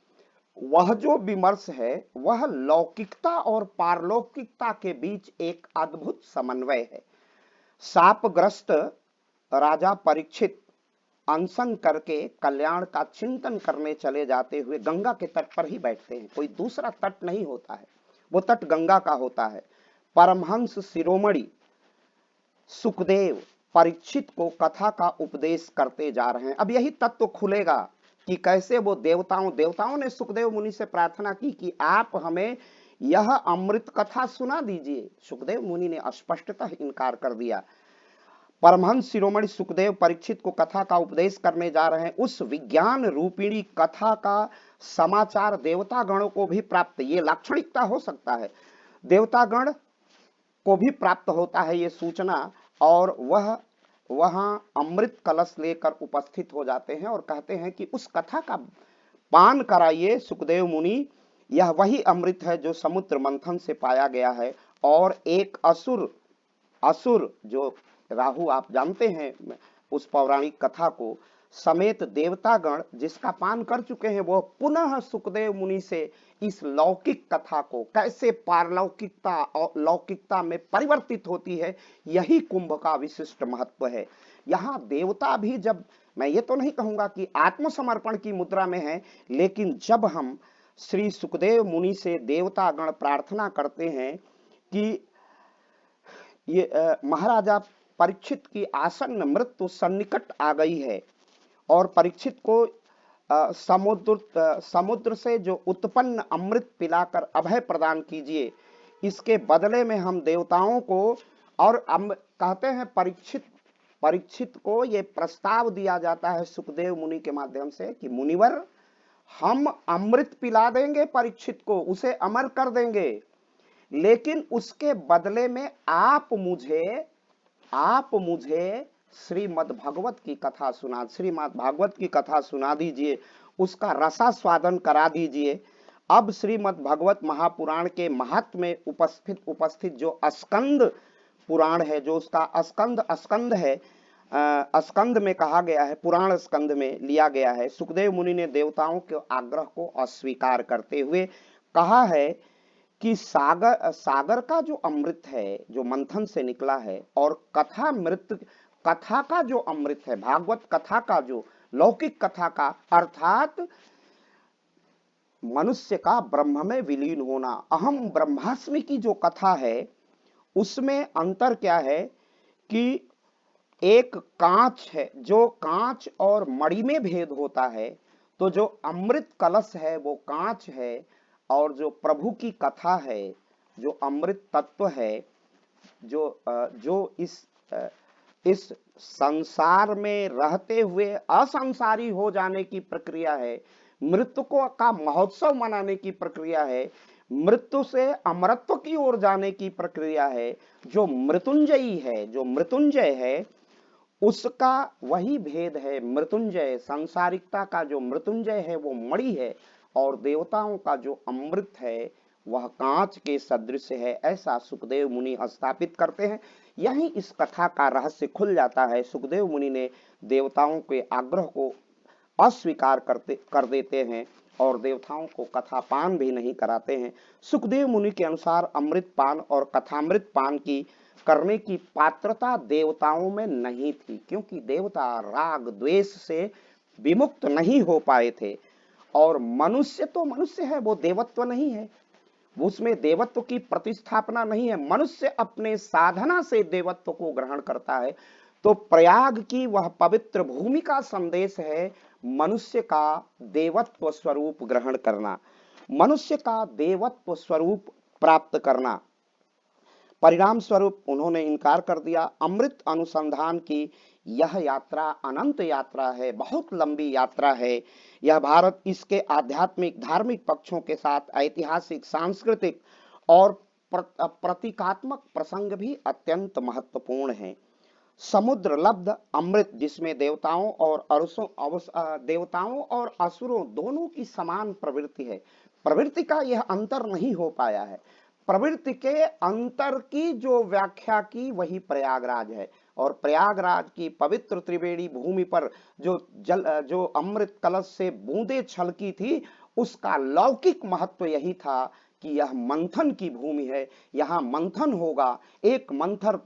वह जो विमर्श है, वह लौकिकता और पारलौकिकता के बीच एक अद्भुत समन्वय है। शापग्रस्त राजा परीक्षित अनशन करके कल्याण का चिंतन करने चले जाते हुए गंगा के तट पर ही बैठते हैं। कोई दूसरा तट नहीं होता है, वो तट गंगा का होता है। परमहंस शिरोमणि सुखदेव परीक्षित को कथा का उपदेश करते जा रहे हैं। अब यही तत्व खुलेगा कि कैसे वो देवताओं ने सुखदेव मुनि से प्रार्थना की कि आप हमें यह अमृत कथा सुना दीजिए। सुखदेव मुनि ने स्पष्टतः इनकार कर दिया। परमहंस शिरोमणि सुखदेव परीक्षित को कथा का उपदेश करने जा रहे हैं। उस विज्ञान रूपिणी कथा का समाचार देवतागणों को भी प्राप्त, ये लाक्षणिकता हो सकता है, देवतागण को भी प्राप्त होता है ये सूचना। और वह वहां अमृत कलश लेकर उपस्थित हो जाते हैं और कहते हैं कि उस कथा का पान कराइए सुखदेव मुनि, यह वही अमृत है जो समुद्र मंथन से पाया गया है। और एक असुर जो राहु, आप जानते हैं उस पौराणिक कथा को, समेत देवतागण जिसका पान कर चुके हैं, वो पुनः सुखदेव मुनि से इस लौकिक कथा को कैसे पारलौकिकता और लौकिकता में परिवर्तित होती है, यही कुंभ का विशिष्ट महत्व है। यहाँ देवता भी, जब मैं ये तो नहीं कहूंगा कि आत्मसमर्पण की मुद्रा में है, लेकिन जब हम श्री सुखदेव मुनि से देवतागण प्रार्थना करते हैं कि ये महाराजा परीक्षित की आसन्न मृत्यु सन्निकट आ गई है और परीक्षित को समुद्र से जो उत्पन्न अमृत पिलाकर अभय प्रदान कीजिए, इसके बदले में हम देवताओं को, और कहते हैं परीक्षित को ये प्रस्ताव दिया जाता है सुखदेव मुनि के माध्यम से कि मुनिवर, हम अमृत पिला देंगे परीक्षित को, उसे अमर कर देंगे, लेकिन उसके बदले में आप मुझे श्रीमद् भागवत की कथा सुना दीजिए, उसका रसास्वादन करा दीजिए। अब श्रीमद् भागवत महापुराण के महत्व में उपस्थित जो स्कंद पुराण है, जो उसका स्कंद है, स्कंद में कहा गया है, पुराण स्कंद में लिया गया है। सुखदेव मुनि ने देवताओं के आग्रह को अस्वीकार करते हुए कहा है कि सागर का जो अमृत है, जो मंथन से निकला है, और कथा का जो अमृत है, भागवत कथा का, जो लौकिक कथा का, अर्थात मनुष्य का ब्रह्म में विलीन होना, अहम ब्रह्मास्मि की जो कथा है, उसमें अंतर क्या है कि एक कांच है, जो कांच और मणि में भेद होता है, तो जो अमृत कलश है वो कांच है, और जो प्रभु की कथा है, जो अमृत तत्व है, जो इस संसार में रहते हुए असंसारी हो जाने की प्रक्रिया है, मृतकों का महोत्सव मनाने की प्रक्रिया है, मृत्यु से अमरत्व की ओर जाने की प्रक्रिया है। जो मृत्युंजयी है, जो मृत्युंजय है, उसका वही भेद है। मृत्युंजय, सांसारिकता का जो मृत्युंजय है वो मणि है, और देवताओं का जो अमृत है वह कांच के सदृश है, ऐसा सुखदेव मुनि स्थापित करते हैं। यही इस कथा का रहस्य खुल जाता है। सुखदेव मुनि ने देवताओं के आग्रह को अस्वीकार कर देते हैं और देवताओं को कथापान भी नहीं कराते हैं। सुखदेव मुनि के अनुसार अमृत पान और कथामृत पान की करने की पात्रता देवताओं में नहीं थी, क्योंकि देवता राग द्वेष से विमुक्त नहीं हो पाए थे। और मनुष्य तो मनुष्य है, वो देवत्व नहीं है, उसमें देवत्व की प्रतिस्थापना नहीं है। मनुष्य अपने साधना से देवत्व को ग्रहण करता है। तो प्रयाग की वह पवित्र भूमि का संदेश है मनुष्य का देवत्व स्वरूप ग्रहण करना, मनुष्य का देवत्व स्वरूप प्राप्त करना। परिणाम स्वरूप उन्होंने इनकार कर दिया। अमृत अनुसंधान की यह यात्रा अनंत यात्रा है, बहुत लंबी यात्रा है। यह भारत इसके आध्यात्मिक धार्मिक पक्षों के साथ ऐतिहासिक, सांस्कृतिक और प्रतीकात्मक प्रसंग भी अत्यंत महत्वपूर्ण है। समुद्र लब्ध अमृत, जिसमें देवताओं और असुरों दोनों की समान प्रवृत्ति है। प्रवृत्ति का यह अंतर नहीं हो पाया है। प्रवृत्ति के अंतर की जो व्याख्या की वही प्रयागराज है। और प्रयागराज की पवित्र त्रिवेणी भूमि पर जो अमृत कलश से बूंदे छलकी थी, उसका लौकिक महत्व यही था कि यह मंथन की भूमि है, यहाँ मंथन होगा। एक मंथन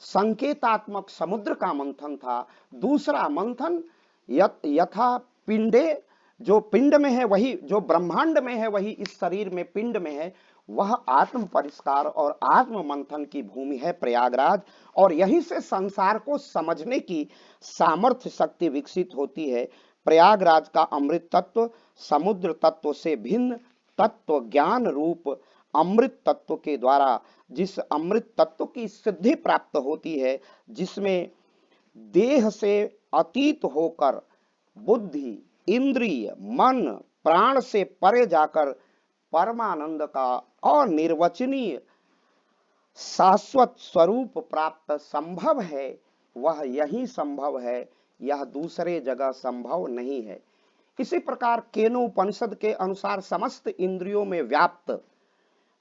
संकेतात्मक समुद्र का मंथन था, दूसरा मंथन यथा पिंडे, जो पिंड में है वही, जो ब्रह्मांड में है वही इस शरीर में पिंड में है, वह आत्म परिष्कार और आत्म मंथन की भूमि है प्रयागराज। और यहीं से संसार को समझने की सामर्थ्य शक्ति विकसित होती है। प्रयागराज का अमृत तत्व समुद्र तत्व से भिन्न तत्व ज्ञान रूप अमृत तत्व के द्वारा जिस अमृत तत्व की सिद्धि प्राप्त होती है, जिसमें देह से अतीत होकर बुद्धि, इंद्रिय, मन, प्राण से परे जाकर परमानंद का अनिर्वचनीय शाश्वत स्वरूप प्राप्त संभव है, वह यही संभव है, यह दूसरे जगह संभव नहीं है। इसी प्रकार केनोपनिषद के अनुसार समस्त इंद्रियों में व्याप्त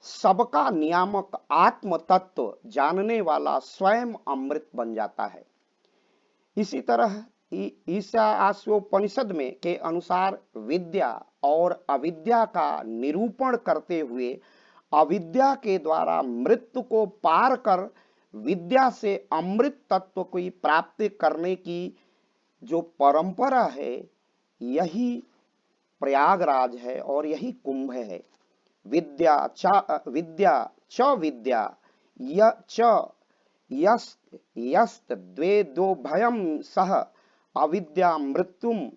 सबका नियामक आत्म तत्व जानने वाला स्वयं अमृत बन जाता है। इसी तरह ईशावास्योपनिषद में के अनुसार विद्या और अविद्या का निरूपण करते हुए अविद्या के द्वारा मृत्यु को पार कर विद्या से अमृत तत्व की प्राप्ति करने की जो परंपरा है, यही प्रयागराज है और यही कुंभ है। विद्या च विद्या य च यस्त द्वे दो भयम सह अविद्या मृत्युम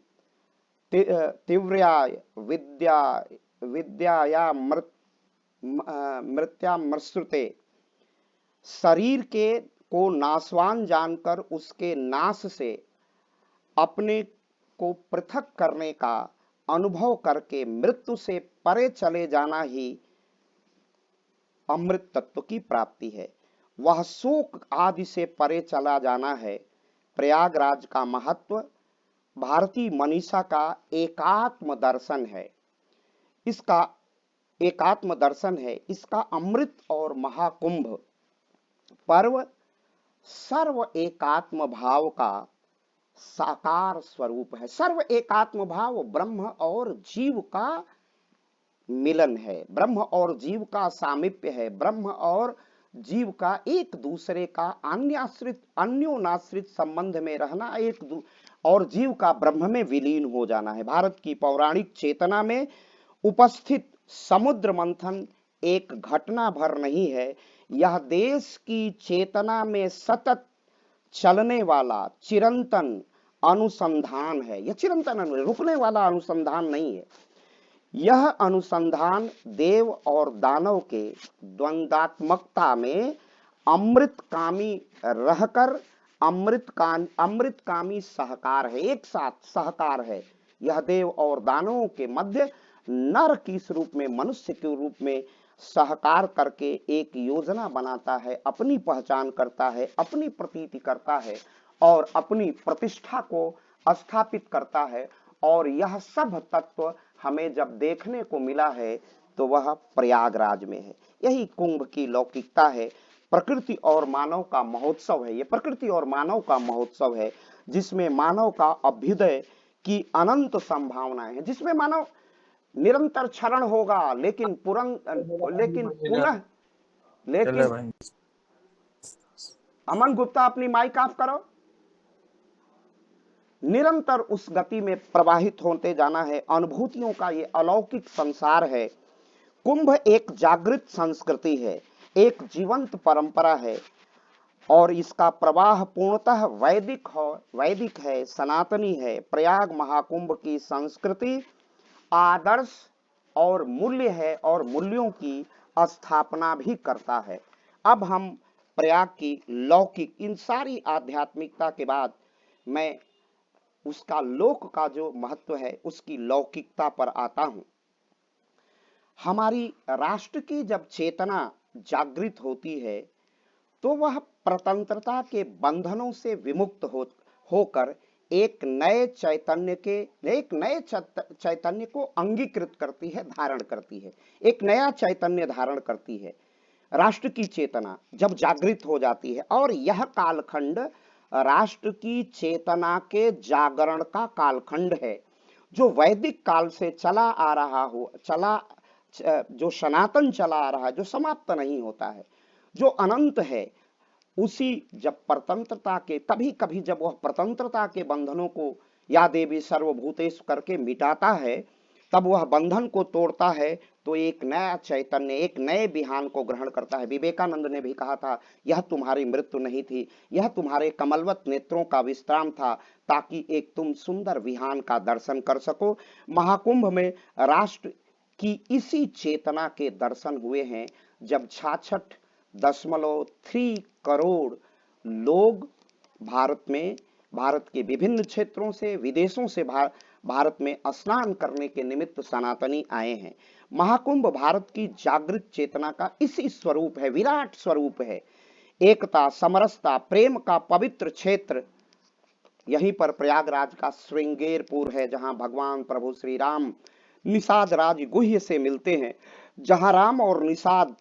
तीव्रयाय विद्याया मृत्या मृत्युते। शरीर के को नाशवान जानकर उसके नाश से अपने को पृथक करने का अनुभव करके मृत्यु से परे चले जाना ही अमृत तत्व की प्राप्ति है। वह शोक आदि से परे चला जाना है। प्रयागराज का महत्व भारतीय मनीषा का एकात्म दर्शन है। इसका एकात्म दर्शन है। इसका अमृत और महाकुंभ पर्व सर्व एकात्म भाव का साकार स्वरूप है। सर्व एकात्म भाव ब्रह्म और जीव का मिलन है, ब्रह्म और जीव का सामीप्य है, ब्रह्म और जीव का एक दूसरे का अन्योनाश्रित संबंध में रहना, और जीव का ब्रह्म में विलीन हो जाना है। भारत की पौराणिक चेतना में उपस्थित समुद्र मंथन एक घटना भर नहीं है, यह देश की चेतना में सतत चलने वाला चिरंतन अनुसंधान है। यह चिरंतन रुकने वाला अनुसंधान नहीं है। यह अनुसंधान देव और दानव के द्वंद्वात्मकता में अमृतकामी रहकर अमृतकामी सहकार है, एक साथ सहकार है। यह देव और दानवों के मध्य नर की इस रूप में, मनुष्य के रूप में सहकार करके एक योजना बनाता है, अपनी पहचान करता है, अपनी प्रतीति करता है और अपनी प्रतिष्ठा को स्थापित करता है। और यह सब तत्व हमें जब देखने को मिला है तो वह प्रयागराज में है। यही कुंभ की लौकिकता है। प्रकृति और मानव का महोत्सव है, ये प्रकृति और मानव का महोत्सव है, जिसमें मानव का अभ्युदय की अनंत संभावनाएं हैं, जिसमें मानव निरंतर क्षरण होगा, लेकिन पुनः चले लेकिन भाई। अमन गुप्ता अपनी माइक ऑफ करो। निरंतर उस गति में प्रवाहित होते जाना है। अनुभूतियों का ये अलौकिक संसार है। कुंभ एक जागृत संस्कृति है, एक जीवंत परंपरा है और इसका प्रवाह पूर्णतः वैदिक है, सनातनी है। प्रयाग महाकुंभ की संस्कृति आदर्श और मूल्य है और मूल्यों की स्थापना भी करता है। अब हम प्रयाग की लौकिक, इन सारी आध्यात्मिकता के बाद मैं उसका लोक का जो महत्व है उसकी लौकिकता पर आता हूं। हमारी राष्ट्र की जब चेतना जागृत होती है तो वह स्वतंत्रता के बंधनों से विमुक्त होकर एक नए चैतन्य को अंगीकृत करती है, धारण करती है, एक नया चैतन्य धारण करती है। राष्ट्र की चेतना जब जागृत हो जाती है, और यह कालखंड राष्ट्र की चेतना के जागरण का कालखंड है, जो वैदिक काल से चला आ रहा हो, जो सनातन चला आ रहा है, जो समाप्त नहीं होता है, जो अनंत है। उसी जब स्वतंत्रता के, कभी कभी जब वह स्वतंत्रता के बंधनों को या देवी सर्वभूतेषु करके मिटाता है, तब वह बंधन को तोड़ता है तो एक नया चैतन्य, एक नए विहान को ग्रहण करता है। विवेकानंद ने भी कहा था, यह तुम्हारी मृत्यु नहीं थी, यह तुम्हारे कमलवत नेत्रों का विश्राम था, ताकि एक तुम सुंदर विहान का दर्शन कर सको। महाकुंभ में राष्ट्र की इसी चेतना के दर्शन हुए हैं, जब 66.3 करोड़ लोग भारत के विभिन्न क्षेत्रों से, विदेशों से भारत में स्नान करने के निमित्त सनातनी आए हैं। महाकुंभ भारत की जागृत चेतना का इसी स्वरूप है, विराट स्वरूप है। एकता, समरसता, प्रेम का पवित्र क्षेत्र। यहीं पर प्रयागराज का श्रृंगेरपुर है, जहां भगवान प्रभु श्री राम निषाद राज गुह्य से मिलते हैं, जहां राम और निषाद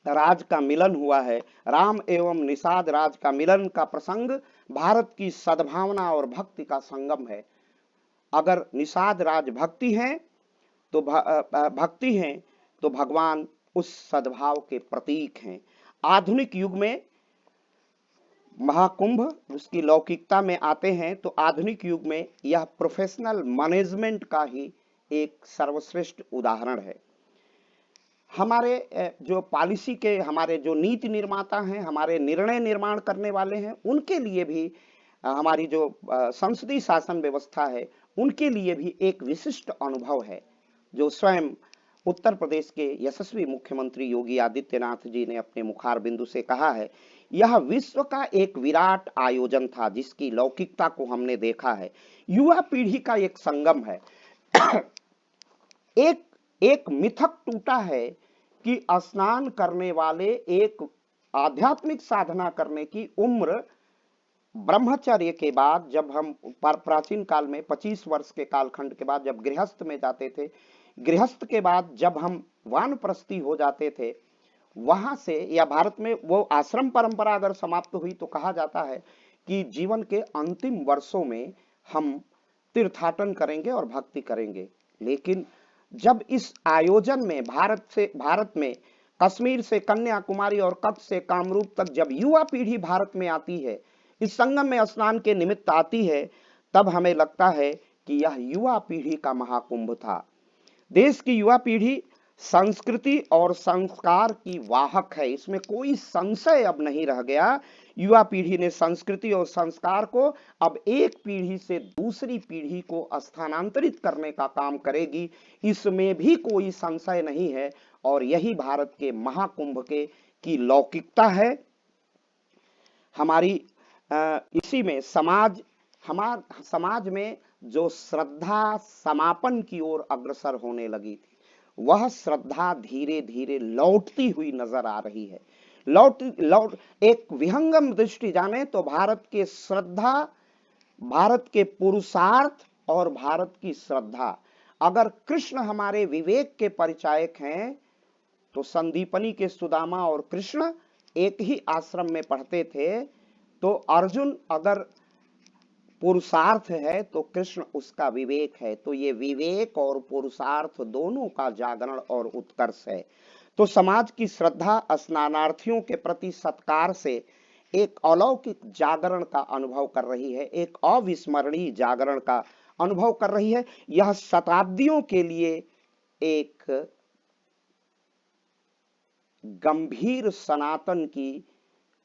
राज का मिलन हुआ है। राम एवं निषाद राज का मिलन का प्रसंग भारत की सद्भावना और भक्ति का संगम है। अगर निषाद राज भक्ति है तो भगवान उस सद्भाव के प्रतीक हैं। आधुनिक युग में महाकुंभ उसकी लौकिकता में आते हैं तो आधुनिक युग में यह प्रोफेशनल मैनेजमेंट का ही एक सर्वश्रेष्ठ उदाहरण है। हमारे जो पॉलिसी के, हमारे जो नीति निर्माता हैं, हमारे निर्णय निर्माण करने वाले हैं, उनके लिए भी, हमारी जो संसदीय शासन व्यवस्था है, उनके लिए भी एक विशिष्ट अनुभव है, जो स्वयं उत्तर प्रदेश के यशस्वी मुख्यमंत्री योगी आदित्यनाथ जी ने अपने मुखार बिंदु से कहा है। यह विश्व का एक विराट आयोजन था, जिसकी लौकिकता को हमने देखा है। युवा पीढ़ी का एक संगम है। एक मिथक टूटा है कि स्नान करने वाले, एक आध्यात्मिक साधना करने की उम्र ब्रह्मचर्य के बाद, जब हम प्राचीन काल में 25 वर्ष के कालखंड के बाद जब गृहस्थ में जाते थे, गृहस्थ के बाद जब हम वानप्रस्थी हो जाते थे, वहां से, या भारत में वो आश्रम परंपरा अगर समाप्त हुई तो कहा जाता है कि जीवन के अंतिम वर्षों में हम तीर्थाटन करेंगे और भक्ति करेंगे। लेकिन जब इस आयोजन में भारत में कश्मीर से कन्याकुमारी और कच्छ से कामरूप तक जब युवा पीढ़ी भारत में आती है, इस संगम में स्नान के निमित्त आती है, तब हमें लगता है कि यह युवा पीढ़ी का महाकुंभ था। देश की युवा पीढ़ी संस्कृति और संस्कार की वाहक है, इसमें कोई संशय अब नहीं रह गया। युवा पीढ़ी ने संस्कृति और संस्कार को अब एक पीढ़ी से दूसरी पीढ़ी को स्थानांतरित करने का काम करेगी, इसमें भी कोई संशय नहीं है। और यही भारत के महाकुंभ की लौकिकता है। हमारी इसी में समाज में जो श्रद्धा समापन की ओर अग्रसर होने लगी थी, वह श्रद्धा धीरे धीरे लौटती हुई नजर आ रही है। लौट लौट एक विहंगम दृष्टि जाने तो भारत के श्रद्धा, भारत के पुरुषार्थ और भारत की श्रद्धा, अगर कृष्ण हमारे विवेक के परिचायक हैं तो संदीपनी के सुदामा और कृष्ण एक ही आश्रम में पढ़ते थे, तो अर्जुन अगर पुरुषार्थ है तो कृष्ण उसका विवेक है। तो ये विवेक और पुरुषार्थ दोनों का जागरण और उत्कर्ष है। तो समाज की श्रद्धा स्नानार्थियों के प्रति सत्कार से एक अलौकिक जागरण का अनुभव कर रही है, एक अविस्मरणीय जागरण का अनुभव कर रही है। यह शताब्दियों के लिए एक गंभीर सनातन की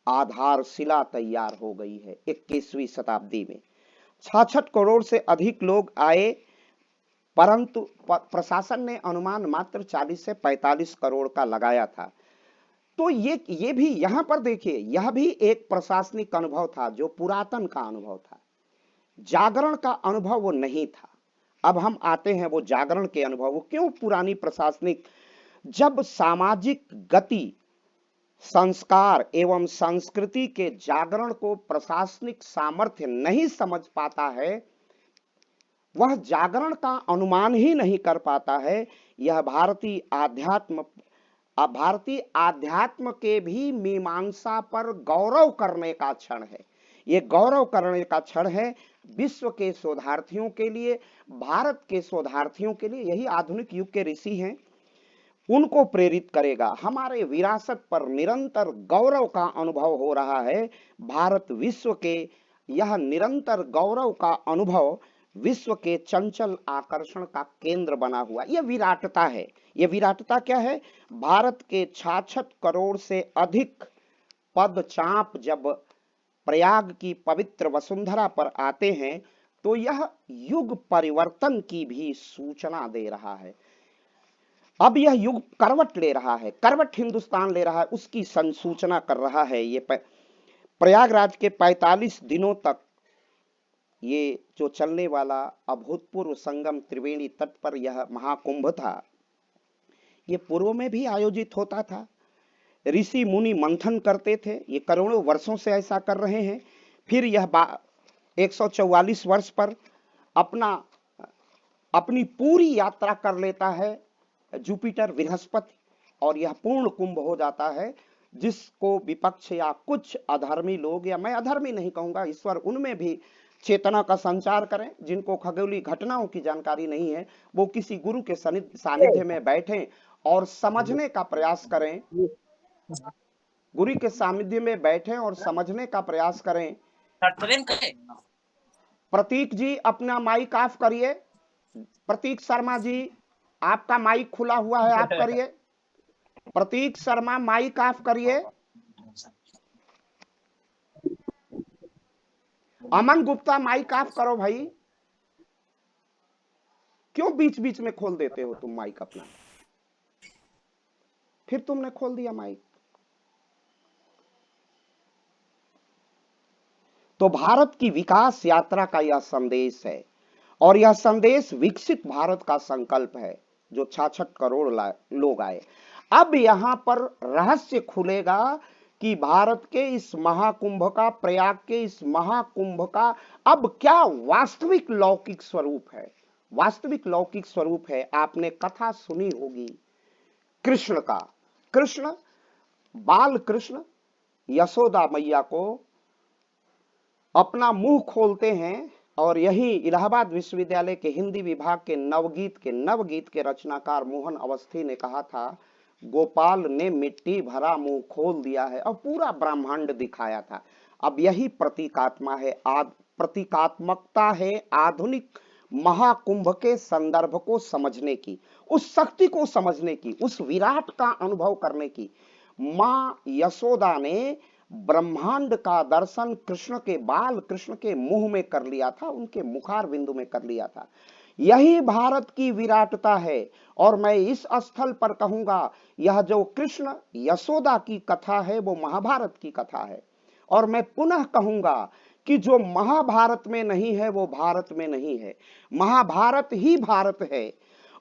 आधारशिला तैयार हो गई है। 21वीं शताब्दी में 66 करोड़ से अधिक लोग आए, परंतु प्रशासन ने अनुमान मात्र 40 से 45 करोड़ का लगाया था। तो ये भी यहां पर देखिए, यह भी एक प्रशासनिक अनुभव था जो पुरातन का अनुभव था, जागरण का अनुभव वो नहीं था। अब हम आते हैं वो जागरण के अनुभव। वो क्यों पुरानी प्रशासनिक? जब सामाजिक गति, संस्कार एवं संस्कृति के जागरण को प्रशासनिक सामर्थ्य नहीं समझ पाता है, वह जागरण का अनुमान ही नहीं कर पाता है। यह भारतीय आध्यात्म के भी मीमांसा पर गौरव करने का क्षण है। ये गौरव करने का क्षण है विश्व के शोधार्थियों के लिए, भारत के शोधार्थियों के लिए। यही आधुनिक युग के ऋषि हैं, उनको प्रेरित करेगा। हमारे विरासत पर निरंतर गौरव का अनुभव हो रहा है। भारत विश्व के यह निरंतर गौरव का अनुभव विश्व के चंचल आकर्षण का केंद्र बना हुआ। यह विराटता है। यह विराटता क्या है? भारत के 66 करोड़ से अधिक पदचाप जब प्रयाग की पवित्र वसुंधरा पर आते हैं तो यह युग परिवर्तन की भी सूचना दे रहा है। अब यह युग करवट ले रहा है, करवट हिंदुस्तान ले रहा है, उसकी संसूचना कर रहा है। ये प्रयागराज के 45 दिनों तक ये जो चलने वाला अभूतपूर्व संगम त्रिवेणी तट पर यह महाकुंभ था, ये पूर्व में भी आयोजित होता था। ऋषि मुनि मंथन करते थे, ये करोड़ों वर्षों से ऐसा कर रहे हैं। फिर यह 144 वर्ष पर अपनी पूरी यात्रा कर लेता है जुपिटर बृहस्पति, और यह पूर्ण कुंभ हो जाता है, जिसको विपक्ष या कुछ अधर्मी लोग, या मैं अधर्मी नहीं कहूंगा, ईश्वर उनमें भी चेतना का संचार करें। जिनको खगोलीय घटनाओं की जानकारी नहीं है, वो किसी गुरु के सानिध्य में बैठें और समझने का प्रयास करें। गुरु के सानिध्य में बैठें और समझने का प्रयास करें। प्रतीक जी अपना माइक ऑफ करिए। प्रतीक शर्मा जी, आपका माइक खुला हुआ है, आप करिए। प्रतीक शर्मा माइक ऑफ करिए। अमन गुप्ता माइक ऑफ करो भाई। क्यों बीच बीच में खोल देते हो तुम माइक अपना? फिर तुमने खोल दिया माइक। तो भारत की विकास यात्रा का यह संदेश है, और यह संदेश विकसित भारत का संकल्प है जो 66 करोड़ लोग आए। अब यहां पर रहस्य खुलेगा कि भारत के इस महाकुंभ का, प्रयाग के इस महाकुंभ का अब क्या वास्तविक लौकिक स्वरूप है। वास्तविक लौकिक स्वरूप है। आपने कथा सुनी होगी कृष्ण का। कृष्ण, बाल कृष्ण यशोदा मैया को अपना मुंह खोलते हैं, और यही इलाहाबाद विश्वविद्यालय के हिंदी विभाग के नवगीत के रचनाकार मोहन अवस्थी ने कहा था, गोपाल ने मिट्टी भरा मुंह खोल दिया है, और पूरा ब्रह्मांड दिखाया था। अब यही प्रतीकात्मकता है आधुनिक महाकुंभ के संदर्भ को समझने की, उस शक्ति को समझने की, उस विराट का अनुभव करने की। मां यशोदा ने ब्रह्मांड का दर्शन बाल कृष्ण के मुंह में कर लिया था, उनके मुखार बिंदु में कर लिया था। यही भारत की विराटता है। और मैं इस स्थल पर कहूंगा, यह जो कृष्ण यशोदा की कथा है वो महाभारत की कथा है। और मैं पुनः कहूंगा कि जो महाभारत में नहीं है वो भारत में नहीं है, महाभारत ही भारत है।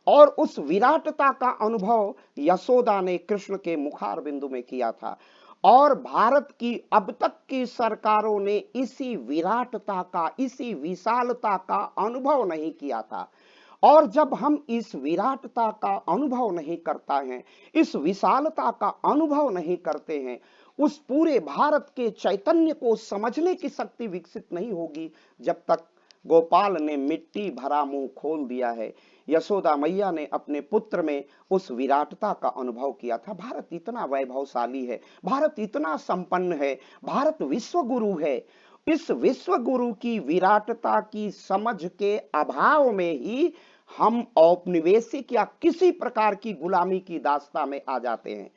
और उस विराटता का अनुभव यशोदा ने कृष्ण के मुखार बिंदु में किया था। और भारत की अब तक की सरकारों ने इसी विराटता का, इसी विशालता का अनुभव नहीं किया था। और जब हम इस विराटता का अनुभव नहीं करता है, इस विशालता का अनुभव नहीं करते हैं, उस पूरे भारत के चैतन्य को समझने की शक्ति विकसित नहीं होगी जब तक गोपाल ने मिट्टी भरा मुंह खोल दिया है। यशोदा मैया ने अपने पुत्र में उस विराटता का अनुभव किया था। भारत इतना वैभवशाली है, भारत इतना संपन्न है, भारत विश्व गुरु है। इस विश्व गुरु की विराटता की समझ के अभाव में ही हम औपनिवेशिक या किसी प्रकार की गुलामी की दास्ता में आ जाते हैं।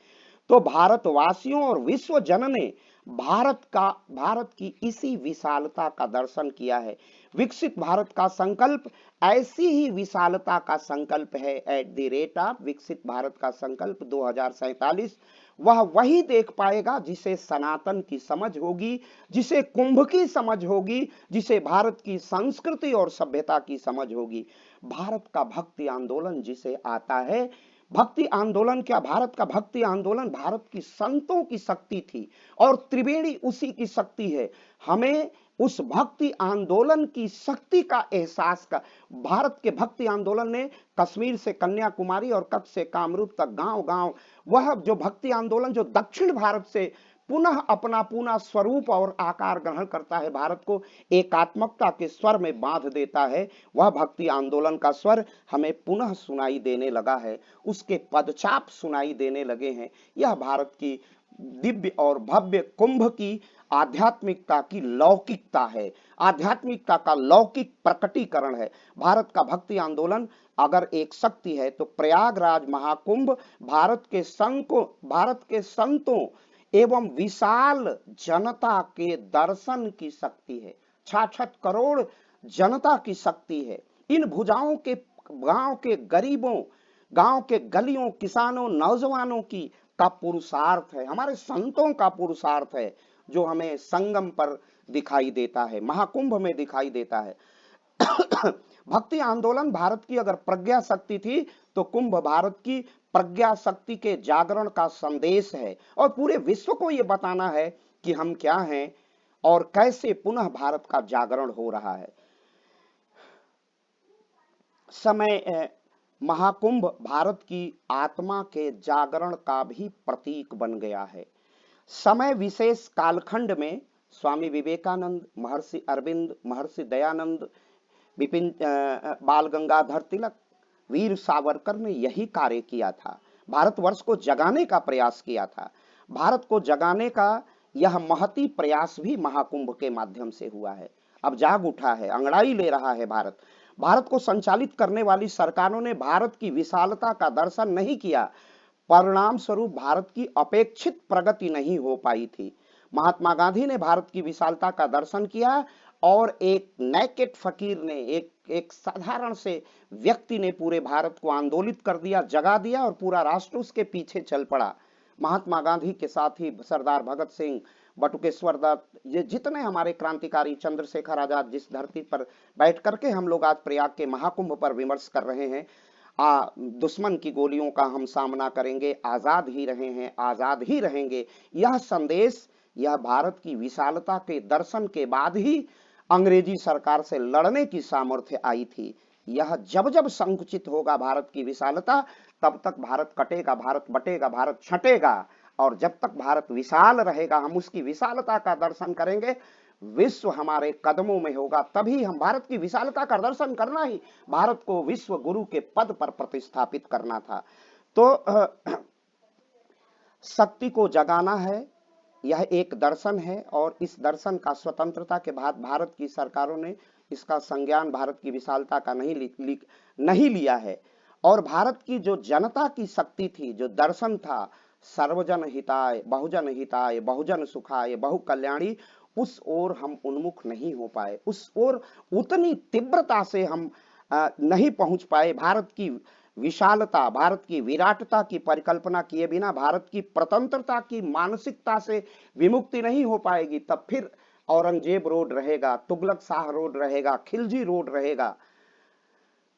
तो भारतवासियों और विश्व जन ने भारत की इसी विशालता का दर्शन किया है। विकसित भारत का संकल्प ऐसी ही विशालता का संकल्प है। एट द रेट ऑफ विकसित भारत का संकल्प 2047 वह वही देख पाएगा जिसे सनातन की समझ होगी, जिसे कुंभ की समझ होगी, जिसे भारत की संस्कृति और सभ्यता की समझ होगी। भारत का भक्ति आंदोलन जिसे आता है, भक्ति आंदोलन क्या, भारत का भक्ति आंदोलन भारत की संतों की शक्ति थी और त्रिवेणी उसी की शक्ति है। हमें उस भक्ति आंदोलन की शक्ति का एहसास का, भारत के भक्ति आंदोलन ने कश्मीर से कन्याकुमारी और कच्छ से कामरूप तक गांव गांव, वह जो भक्ति आंदोलन जो दक्षिण भारत से पुनः अपना पूर्ण स्वरूप और आकार ग्रहण करता है, भारत को एकात्मकता के स्वर में बांध देता है, वह भक्ति आंदोलन का स्वर हमें पुनः सुनाई देने लगा है, उसके पदचाप सुनाई देने लगे हैं। यह भारत की दिव्य और भव्य कुंभ की आध्यात्मिकता की लौकिकता है, आध्यात्मिकता का लौकिक प्रकटीकरण है। भारत का भक्ति आंदोलन अगर एक शक्ति है तो प्रयागराज महाकुंभ भारत के संतों एवं विशाल जनता के दर्शन की शक्ति है। 66 करोड़ जनता की शक्ति है। इन भुजाओं के गांव के गरीबों, गांव के गलियों, किसानों, नौजवानों की का पुरुषार्थ है, हमारे संतों का पुरुषार्थ है, जो हमें संगम पर दिखाई देता है, महाकुंभ में दिखाई देता है। भक्ति आंदोलन भारत की अगर प्रज्ञा शक्ति थी तो कुंभ भारत की प्रज्ञा शक्ति के जागरण का संदेश है और पूरे विश्व को यह बताना है कि हम क्या हैं और कैसे पुनः भारत का जागरण हो रहा है। समय महाकुंभ भारत की आत्मा के जागरण का भी प्रतीक बन गया है। समय विशेष कालखंड में स्वामी विवेकानंद, महर्षि अरविंद, महर्षि दयानंद, बिपिन बाल गंगाधर तिलक, वीर सावरकर ने यही कार्य किया था। भारतवर्ष को जगाने का प्रयास किया था। भारत को जगाने का यह महती प्रयास भी महाकुंभ के माध्यम से हुआ है। अब जाग उठा है, अंगड़ाई ले रहा है भारत। भारत को संचालित करने वाली सरकारों ने भारत की विशालता का दर्शन नहीं किया, परिणाम स्वरूप भारत की अपेक्षित प्रगति नहीं हो पाई थी। महात्मा गांधी ने भारत की विशालता का दर्शन किया और एक नेकेड फकीर ने, एक साधारण से व्यक्ति ने पूरे भारत को आंदोलित कर दिया, जगा दिया और पूरा राष्ट्र उसके पीछे चल पड़ा। महात्मा गांधी के साथ ही सरदार भगत सिंह, बटुकेश्वर दत्त, ये जितने हमारे क्रांतिकारी, चंद्रशेखर आजाद, जिस धरती पर बैठ करके हम लोग आज प्रयाग के महाकुंभ पर विमर्श कर रहे हैं, दुश्मन की गोलियों का हम सामना करेंगे, आजाद ही रहे हैं, आजाद ही रहेंगे, यह संदेश, यह भारत की विशालता के दर्शन के बाद ही अंग्रेजी सरकार से लड़ने की सामर्थ्य आई थी। यह जब जब संकुचित होगा भारत की विशालता, तब तक भारत कटेगा, भारत बटेगा, भारत छटेगा। और जब तक भारत विशाल रहेगा, हम उसकी विशालता का दर्शन करेंगे, विश्व हमारे कदमों में होगा। तभी हम, भारत की विशालता का दर्शन करना ही भारत को विश्व गुरु के पद पर प्रतिस्थापित करना था। तो शक्ति को जगाना है, यह एक दर्शन है और इस दर्शन का स्वतंत्रता के बाद भारत की सरकारों ने इसका संज्ञान भारत की विशालता का नहीं लिया है। और भारत की जो जनता की शक्ति थी, जो दर्शन था, सर्वजन हिताय, बहुजन सुखाय, बहु कल्याणी, उस ओर हम उन्मुख नहीं हो पाए, उस ओर उतनी तीव्रता से हम नहीं पहुंच पाए। भारत की विशालता, भारत की विराटता की परिकल्पना किए बिना भारत की स्वतंत्रता की मानसिकता से विमुक्ति नहीं हो पाएगी। तब फिर औरंगजेब रोड रहेगा, तुगलक शाह रोड रहेगा, खिलजी रोड रहेगा।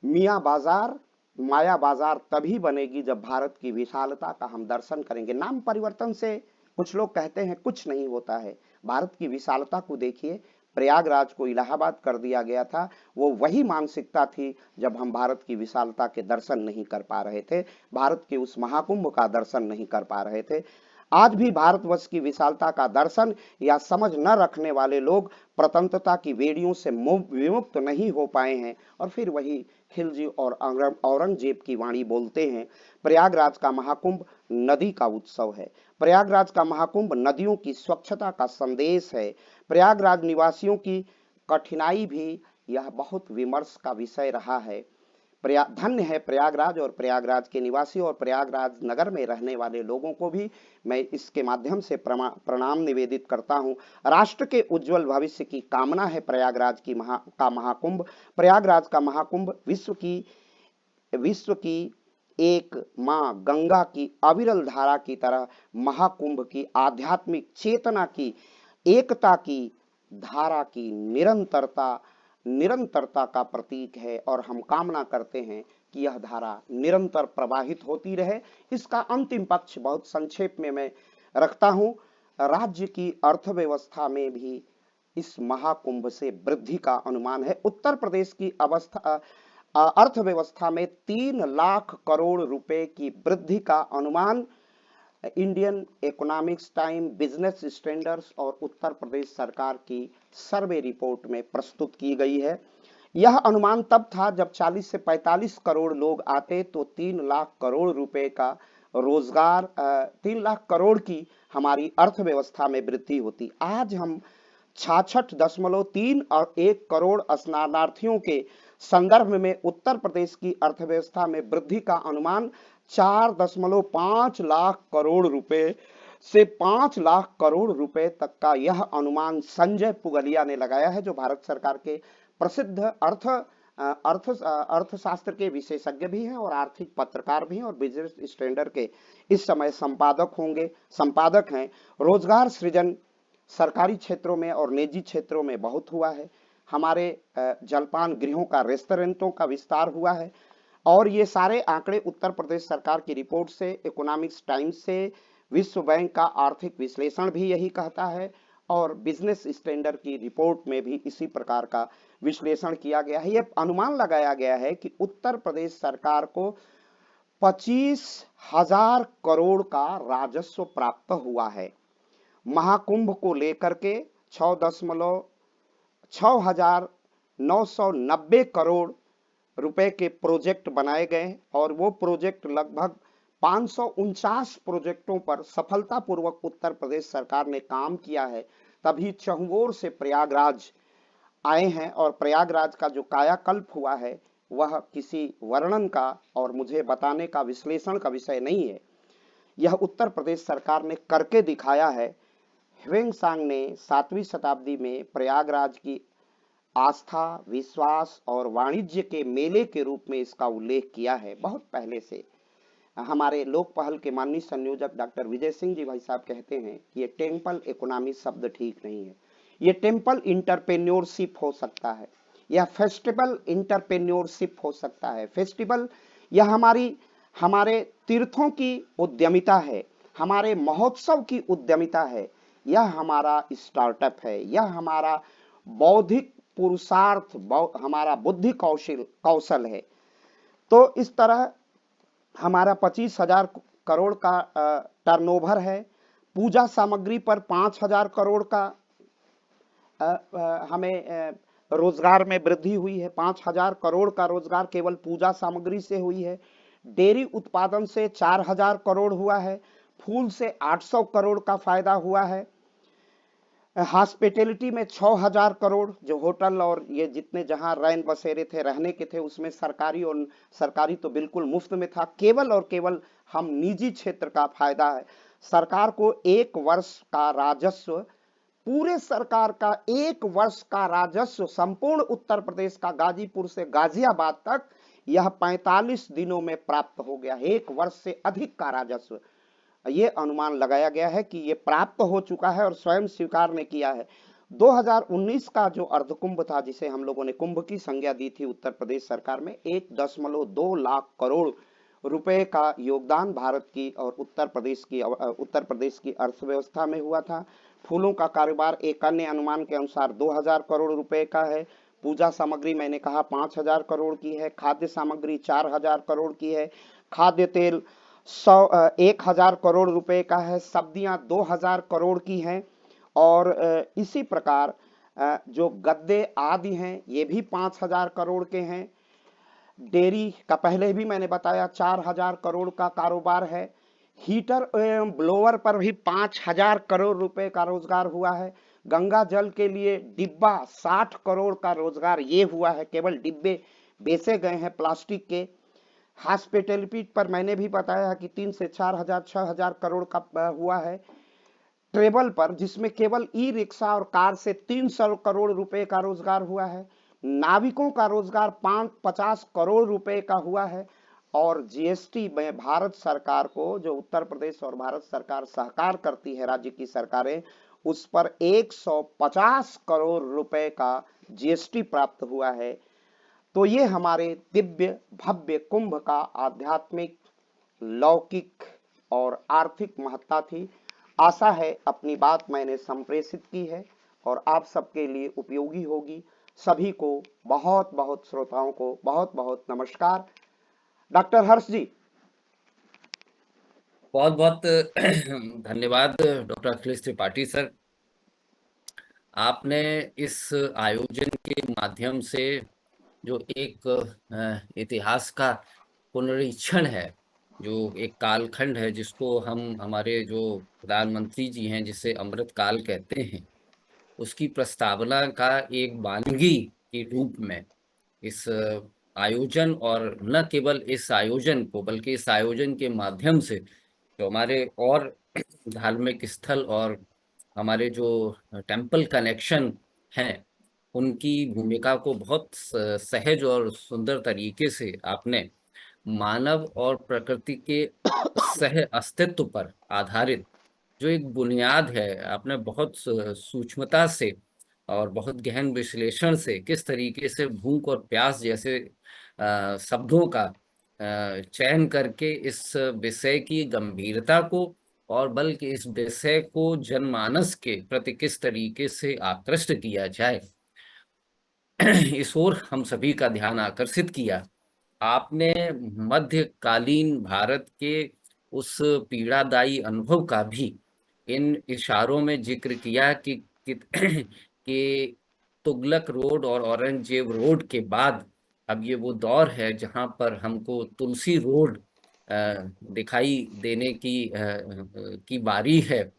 मियाँ बाजार, माया बाजार तभी बनेगी जब भारत की विशालता का हम दर्शन करेंगे। नाम परिवर्तन से कुछ लोग कहते हैं कुछ नहीं होता है। भारत की विशालता को देखिए, प्रयागराज को इलाहाबाद कर दिया गया था, वो वही मानसिकता थी जब हम भारत की विशालता के दर्शन नहीं कर पा रहे थे, भारत के उस महाकुंभ का दर्शन नहीं कर पा रहे थे। आज भी भारतवर्ष की विशालता का दर्शन या समझ न रखने वाले लोग प्रतंत्रता की बेड़ियों से विमुक्त नहीं हो पाए हैं और फिर वही खिलजी और औरंगजेब की वाणी बोलते हैं। प्रयागराज का महाकुंभ नदी का उत्सव है। प्रयागराज का महाकुंभ नदियों की स्वच्छता का संदेश है। प्रयागराज निवासियों की कठिनाई भी यह बहुत विमर्श का विषय रहा है। धन्य है प्रयागराज और प्रयागराज के निवासी और प्रयागराज नगर में रहने वाले लोगों को भी मैं इसके माध्यम से प्रणाम निवेदित करता हूं। राष्ट्र के उज्जवल भविष्य की कामना है प्रयागराज की महाकुंभ। प्रयागराज का महाकुंभ विश्व की एक मां गंगा की अविरल धारा की तरह महाकुंभ की आध्यात्मिक चेतना की, एकता की धारा की निरंतरता का प्रतीक है और हम कामना करते हैं कि यह धारा निरंतर प्रवाहित होती रहे। इसका अंतिम पक्ष बहुत संक्षेप में मैं रखता हूं। राज्य की अर्थव्यवस्था में भी इस महाकुंभ से वृद्धि का अनुमान है। उत्तर प्रदेश की अर्थव्यवस्था में 3 लाख करोड़ रुपए की वृद्धि का अनुमान Indian economics time, business standards और उत्तर प्रदेश सरकार की सर्वे रिपोर्ट में प्रस्तुत की गई है। यह अनुमान तब था जब 40 से 45 करोड़ लोग आते तो 3 लाख करोड़ रुपए का रोजगार, 3 लाख करोड़ की हमारी अर्थव्यवस्था में वृद्धि होती। आज हम 66.3 और 1 करोड़ स्नातनार्थियों के संदर्भ में उत्तर प्रदेश की अर्थव्यवस्था में वृद्धि का अनुमान 4.5 लाख करोड़ रुपए से 5 लाख करोड़ रुपए तक का यह अनुमान संजय पुगलिया ने लगाया है, जो भारत सरकार के प्रसिद्ध अर्थशास्त्र के विशेषज्ञ भी हैं और आर्थिक पत्रकार भी हैं और बिजनेस स्टैंडर्ड के इस समय संपादक हैं। रोजगार सृजन सरकारी क्षेत्रों में और निजी क्षेत्रों में बहुत हुआ है। हमारे जलपान गृहों का, रेस्टोरेंटों का विस्तार हुआ है और ये सारे आंकड़े उत्तर प्रदेश सरकार की रिपोर्ट से, इकोनॉमिक्स टाइम्स से, विश्व बैंक का आर्थिक विश्लेषण भी यही कहता है और बिजनेस स्टैंडर्ड की रिपोर्ट में भी इसी प्रकार का विश्लेषण किया गया है। यह अनुमान लगाया गया है कि उत्तर प्रदेश सरकार को 25,000 करोड़ का राजस्व प्राप्त हुआ है। महाकुंभ को लेकर के 6,990 करोड़ रुपए के प्रोजेक्ट बनाए गए और वो प्रोजेक्ट लगभग 549 प्रोजेक्टों पर सफलतापूर्वक उत्तर प्रदेश सरकार ने काम किया है। तभी चहुओर से प्रयागराज आए हैं और प्रयागराज का जो कायाकल्प हुआ है वह किसी वर्णन का और मुझे बताने का, विश्लेषण का विषय नहीं है। यह उत्तर प्रदेश सरकार ने करके दिखाया है। ह्वेंसांग ने 7वीं शताब्दी में प्रयागराज की आस्था, विश्वास और वाणिज्य के मेले के रूप में इसका उल्लेख किया है बहुत पहले से। हमारे लोक पहल के माननीय संयोजक डॉक्टर विजय सिंह जी भाई साहब कहते हैं कि ये टेम्पल इकोनॉमी शब्द ठीक नहीं है, ये टेम्पल इंटरप्रेन्योरशिप हो सकता है, यह फेस्टिवल इंटरप्रेन्योरशिप हो सकता है। फेस्टिवल यह हमारे तीर्थों की उद्यमिता है, हमारे महोत्सव की उद्यमिता है, यह हमारा स्टार्टअप है, यह हमारा बौद्धिक पुरुषार्थ, हमारा बुद्धि कौशल है। तो इस तरह हमारा 25,000 करोड़ का टर्नओवर है। पूजा सामग्री पर 5,000 करोड़ का हमें रोजगार में वृद्धि हुई है। 5,000 करोड़ का रोजगार केवल पूजा सामग्री से हुई है। डेयरी उत्पादन से 4,000 करोड़ हुआ है। फूल से 800 करोड़ का फायदा हुआ है। हॉस्पिटैलिटी में 6,000 करोड़, जो होटल और ये जितने जहां रैन बसेरे थे, रहने के थे, उसमें सरकारी तो बिल्कुल मुफ्त में था। केवल और केवल हम निजी क्षेत्र का फायदा है। सरकार को 1 वर्ष का राजस्व, पूरे सरकार का 1 वर्ष का राजस्व संपूर्ण उत्तर प्रदेश का गाजीपुर से गाजियाबाद तक यह 45 दिनों में प्राप्त हो गया। 1 वर्ष से अधिक का राजस्व ये अनुमान लगाया गया है कि ये प्राप्त हो चुका है और स्वयं स्वीकार ने किया है। 2019 का जो अर्धकुंभ था, जिसे हम लोगों ने कुंभ की संज्ञा दी थी उत्तर प्रदेश सरकार में, 1.2 लाख करोड़ रुपए का योगदान भारत की और उत्तर प्रदेश की अर्थव्यवस्था में हुआ था। फूलों का कारोबार एक अन्य अनुमान के अनुसार 2000 करोड़ रुपए का है। पूजा सामग्री मैंने कहा 5000 करोड़ की है। खाद्य सामग्री 4000 करोड़ की है। खाद्य तेल 1000 करोड़ रुपए का है। सब्जियां 2000 करोड़ की हैं। और इसी प्रकार जो गद्दे आदि हैं ये भी 5000 करोड़ के हैं। डेयरी का पहले भी मैंने बताया 4000 करोड़ का कारोबार है। हीटर एवं ब्लोअर पर भी 5000 करोड़ रुपए का रोजगार हुआ है। गंगा जल के लिए डिब्बा 60 करोड़ का रोजगार ये हुआ है, केवल डिब्बे बेचे गए हैं प्लास्टिक के। हॉस्पिटैलिटी पर मैंने भी बताया कि 3 से 4000 6000 करोड़ का हुआ है। ट्रेवल पर, जिसमें केवल ई रिक्शा और कार से 300 करोड़ रुपए का रोजगार हुआ है। नाविकों का रोजगार 50 करोड़ रुपए का हुआ है। और जीएसटी में भारत सरकार को, जो उत्तर प्रदेश और भारत सरकार सहकार करती है, राज्य की सरकारें, उस पर 150 करोड़ रुपए का जीएसटी प्राप्त हुआ है। तो ये हमारे दिव्य भव्य कुंभ का आध्यात्मिक, लौकिक और आर्थिक महत्ता थी। आशा है अपनी बात मैंने संप्रेषित की है और आप सबके लिए उपयोगी होगी। सभी को बहुत बहुत, श्रोताओं को बहुत बहुत नमस्कार। डॉक्टर हर्ष जी। बहुत बहुत धन्यवाद डॉक्टर अखिलेश त्रिपाठी सर। आपने इस आयोजन के माध्यम से जो एक इतिहास का पुनरीक्षण है, जो एक कालखंड है जिसको हम, हमारे जो प्रधानमंत्री जी हैं जिसे अमृत काल कहते हैं, उसकी प्रस्तावना का एक वानगी के रूप में इस आयोजन, और न केवल इस आयोजन को बल्कि इस आयोजन के माध्यम से जो हमारे और धार्मिक स्थल और हमारे जो टेम्पल कनेक्शन हैं उनकी भूमिका को बहुत सहज और सुंदर तरीके से आपने मानव और प्रकृति के सह अस्तित्व पर आधारित जो एक बुनियाद है, आपने बहुत सूक्ष्मता से और बहुत गहन विश्लेषण से किस तरीके से भूख और प्यास जैसे शब्दों का चयन करके इस विषय की गंभीरता को और बल्कि इस विषय को जनमानस के प्रति किस तरीके से आकृष्ट किया जाए, इस ओर हम सभी का ध्यान आकर्षित किया। आपने मध्यकालीन भारत के उस पीड़ादायी अनुभव का भी इन इशारों में जिक्र किया कि तुगलक रोड और औरंगजेब रोड के बाद अब ये वो दौर है जहां पर हमको तुलसी रोड दिखाई देने की बारी है।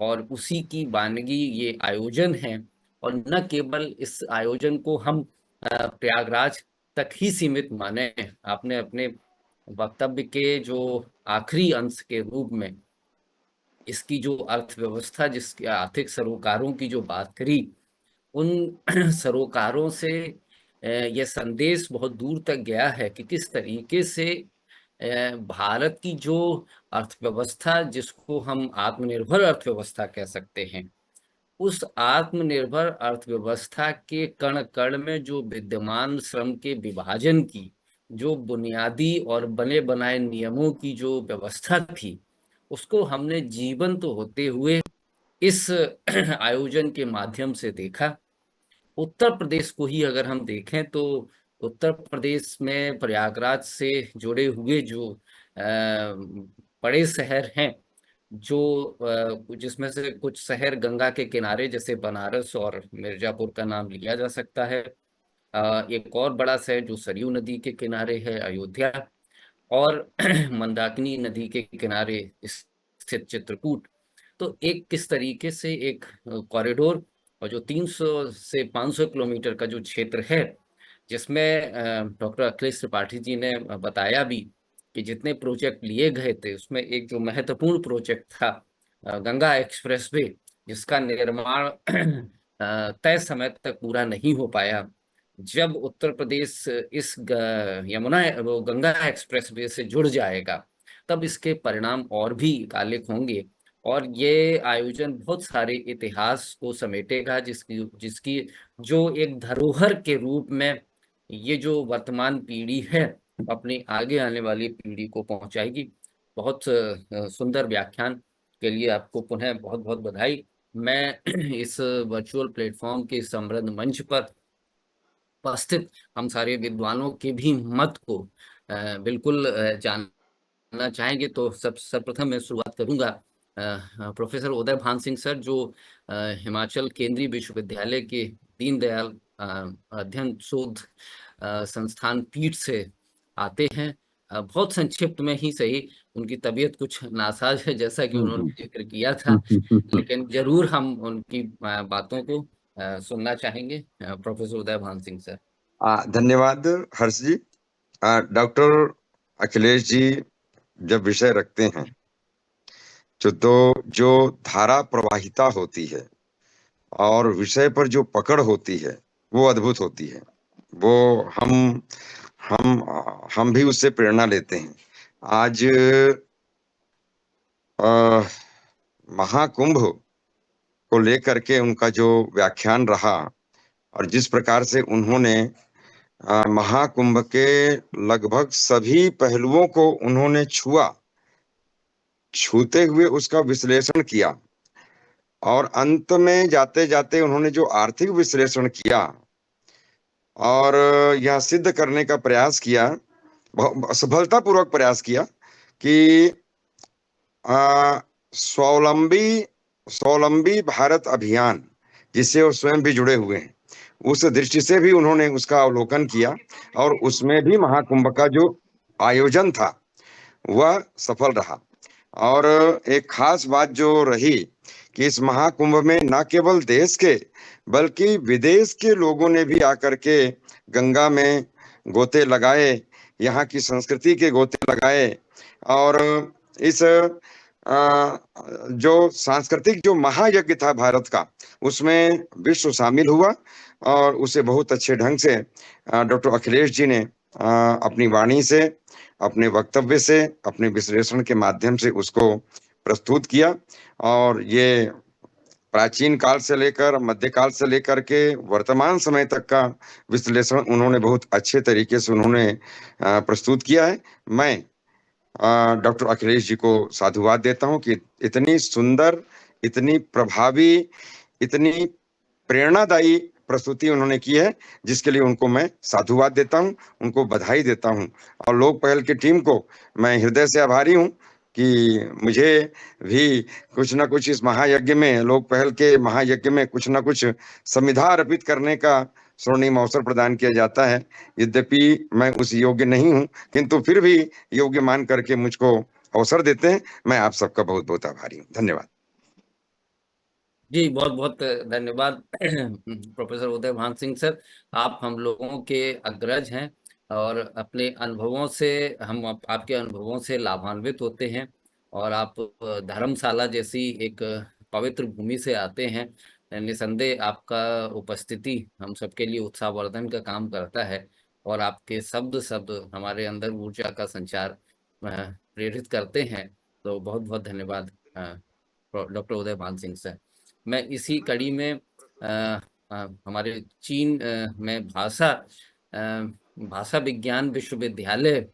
और उसी की वानगी ये आयोजन है। और न केवल इस आयोजन को हम प्रयागराज तक ही सीमित माने। आपने अपने वक्तव्य के जो आखिरी अंश के रूप में इसकी जो अर्थव्यवस्था, जिसके आर्थिक सरोकारों की जो बात करी, उन सरोकारों से यह संदेश बहुत दूर तक गया है कि किस तरीके से भारत की जो अर्थव्यवस्था, जिसको हम आत्मनिर्भर अर्थव्यवस्था कह सकते हैं, उस आत्मनिर्भर अर्थव्यवस्था के कण कण में जो विद्यमान श्रम के विभाजन की जो बुनियादी और बने बनाए नियमों की जो व्यवस्था थी, उसको हमने जीवंत होते हुए इस आयोजन के माध्यम से देखा। उत्तर प्रदेश को ही अगर हम देखें तो उत्तर प्रदेश में प्रयागराज से जुड़े हुए जो बड़े शहर हैं, जो जिसमें से कुछ शहर गंगा के किनारे जैसे बनारस और मिर्जापुर का नाम लिया जा सकता है। एक और बड़ा शहर जो सरयू नदी के किनारे है, अयोध्या। और मंदाकिनी नदी के किनारे स्थित चित्रकूट। तो एक किस तरीके से एक कॉरिडोर, और जो 300 से 500 किलोमीटर का जो क्षेत्र है, जिसमें डॉक्टर अखिलेश त्रिपाठी जी ने बताया भी कि जितने प्रोजेक्ट लिए गए थे उसमें एक जो महत्वपूर्ण प्रोजेक्ट था गंगा एक्सप्रेसवे, जिसका निर्माण तय समय तक पूरा नहीं हो पाया। जब उत्तर प्रदेश इस यमुना वो गंगा एक्सप्रेसवे से जुड़ जाएगा, तब इसके परिणाम और भी कालिक होंगे। और ये आयोजन बहुत सारे इतिहास को समेटेगा, जिसकी जिसकी जो एक धरोहर के रूप में ये जो वर्तमान पीढ़ी है अपनी आगे आने वाली पीढ़ी को पहुंचाएगी। बहुत सुंदर व्याख्यान के लिए आपको पुनः बहुत बहुत बधाई। मैं इस वर्चुअल प्लेटफॉर्म के समृद्ध मंच पर उपस्थित हम सारे विद्वानों के भी मत को बिल्कुल जानना चाहेंगे। तो सर्वप्रथम मैं शुरुआत करूंगा प्रोफेसर उदय भान सिंह सर, जो हिमाचल केंद्रीय विश्वविद्यालय के दीनदयाल अध्ययन शोध संस्थान पीठ से आते हैं। बहुत संक्षिप्त में ही सही, उनकी तबीयत कुछ नासाज है जैसा कि उन्होंने जिक्र किया था, लेकिन जरूर हम उनकी बातों को सुनना चाहेंगे। प्रोफेसर उदय भान सिंह सर। धन्यवाद हर्ष जी। डॉक्टर अखिलेश जी जब विषय रखते हैं जो धारा प्रवाहिता होती है और विषय पर जो पकड़ होती है वो अद्भुत होती है। वो हम भी उससे प्रेरणा लेते हैं। आज महाकुंभ को लेकर के उनका जो व्याख्यान रहा और जिस प्रकार से उन्होंने महाकुंभ के लगभग सभी पहलुओं को उन्होंने छूते हुए उसका विश्लेषण किया और अंत में जाते जाते उन्होंने जो आर्थिक विश्लेषण किया और यह सिद्ध करने का प्रयास किया, सफलतापूर्वक प्रयास किया कि स्वावलंबी भारत अभियान जिससे वो स्वयं भी जुड़े हुए हैं, उस दृष्टि से भी उन्होंने उसका अवलोकन किया और उसमें भी महाकुंभ का जो आयोजन था वह सफल रहा। और एक खास बात जो रही कि इस महाकुंभ में न केवल देश के बल्कि विदेश के लोगों ने भी आकर के गंगा में गोते लगाए, यहाँ की संस्कृति के गोते लगाए और इस जो सांस्कृतिक जो महायज्ञ था भारत का, उसमें विश्व शामिल हुआ और उसे बहुत अच्छे ढंग से डॉक्टर अखिलेश जी ने अपनी वाणी से, अपने वक्तव्य से, अपने विश्लेषण के माध्यम से उसको प्रस्तुत किया। और ये प्राचीन काल से लेकर मध्यकाल से लेकर के वर्तमान समय तक का विश्लेषण उन्होंने बहुत अच्छे तरीके से उन्होंने प्रस्तुत किया है। मैं डॉक्टर अखिलेश जी को साधुवाद देता हूं कि इतनी सुंदर, इतनी प्रभावी, इतनी प्रेरणादायी प्रस्तुति उन्होंने की है, जिसके लिए उनको मैं साधुवाद देता हूं, उनको बधाई देता हूं। और लोक पहल की टीम को मैं हृदय से आभारी हूं कि मुझे भी कुछ ना कुछ इस महायज्ञ में, लोक पहल के महायज्ञ में कुछ ना कुछ समिधा अर्पित करने का स्वर्णिम अवसर प्रदान किया जाता है। यद्यपि मैं उस योग्य नहीं हूं, किंतु फिर भी योग्य मान करके मुझको अवसर देते हैं। मैं आप सबका बहुत बहुत आभारी हूं। धन्यवाद जी, बहुत बहुत धन्यवाद प्रोफेसर उदय भान सिंह सर। आप हम लोगों के अग्रज हैं और अपने अनुभवों से आपके अनुभवों से लाभान्वित होते हैं। और आप धर्मशाला जैसी एक पवित्र भूमि से आते हैं। निसंदेह आपका उपस्थिति हम सबके लिए उत्साहवर्धन का काम करता है और आपके शब्द शब्द हमारे अंदर ऊर्जा का संचार प्रेरित करते हैं। तो बहुत बहुत धन्यवाद डॉक्टर उदय भान सिंह सर। मैं इसी कड़ी में हमारे चीन में भाषा विज्ञान विश्वविद्यालय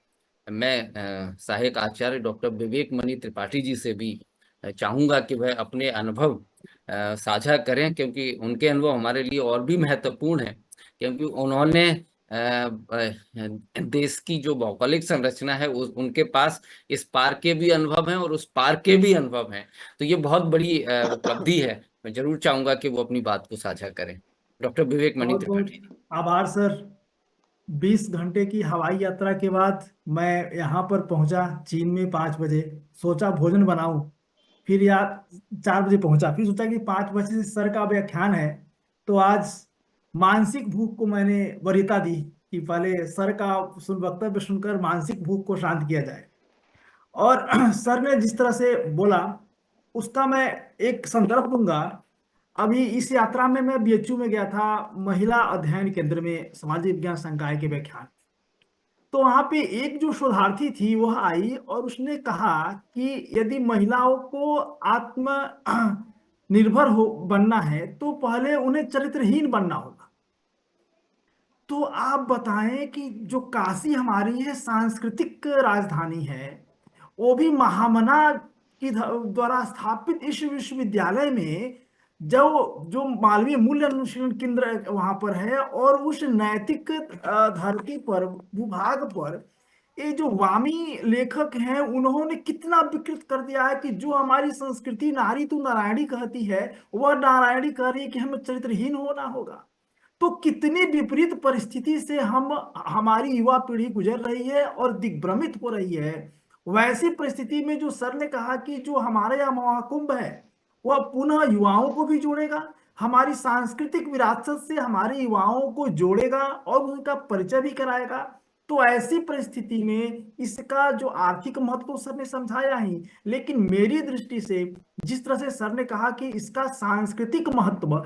में सहायक आचार्य डॉक्टर विवेक मणि त्रिपाठी जी से भी चाहूंगा कि वह अपने अनुभव साझा करें, क्योंकि उनके अनुभव हमारे लिए और भी महत्वपूर्ण है, क्योंकि उन्होंने देश की जो भौगोलिक संरचना है उनके पास इस पार के भी अनुभव हैं और उस पार के भी अनुभव हैं। तो ये बहुत बड़ी उपलब्धि है। मैं जरूर चाहूंगा कि वो अपनी बात को साझा करें। डॉक्टर विवेक मणि बहुत बहुत त्रिपाठी जी। आभार सर। 20 घंटे की हवाई यात्रा के बाद मैं यहाँ पर पहुंचा चीन में 5 बजे। सोचा भोजन बनाऊं, फिर यार 4 बजे पहुंचा, फिर सोचा कि 5 बजे से सर का व्याख्यान है। तो आज मानसिक भूख को मैंने वरीयता दी कि पहले सर का वक्तव्य सुनकर मानसिक भूख को शांत किया जाए। और सर ने जिस तरह से बोला उसका मैं एक संदर्भ दूंगा। अभी इस यात्रा में मैं बीएचयू में गया था, महिला अध्ययन केंद्र में सामाजिक विज्ञान संकाय के व्याख्यान। तो वहां पे एक जो शोधार्थी थी वह आई और उसने कहा कि यदि महिलाओं को आत्म निर्भर हो बनना है तो पहले उन्हें चरित्रहीन बनना होगा। तो आप बताएं कि जो काशी हमारी है सांस्कृतिक राजधानी है, वो भी महामना की द्वारा स्थापित इस विश्वविद्यालय में जो जो मालवीय मूल्य अनुशीलन केंद्र वहां पर है, और उस नैतिक धरती पर भूभाग पर ये जो वामी लेखक हैं उन्होंने कितना विकृत कर दिया है कि जो हमारी संस्कृति नारी तू नारायणी कहती है, वह नारायणी कह रही है कि हमें चरित्रहीन होना होगा। तो कितनी विपरीत परिस्थिति से हम हमारी युवा पीढ़ी गुजर रही है और दिग्भ्रमित हो रही है। वैसी परिस्थिति में जो सर ने कहा कि जो हमारे यहाँ महाकुंभ है वह पुनः युवाओं को भी जोड़ेगा, हमारी सांस्कृतिक विरासत से हमारे युवाओं को जोड़ेगा और उनका परिचय भी कराएगा। तो ऐसी परिस्थिति में इसका जो आर्थिक महत्व तो सर ने समझाया ही, लेकिन मेरी दृष्टि से जिस तरह से सर ने कहा कि इसका सांस्कृतिक महत्व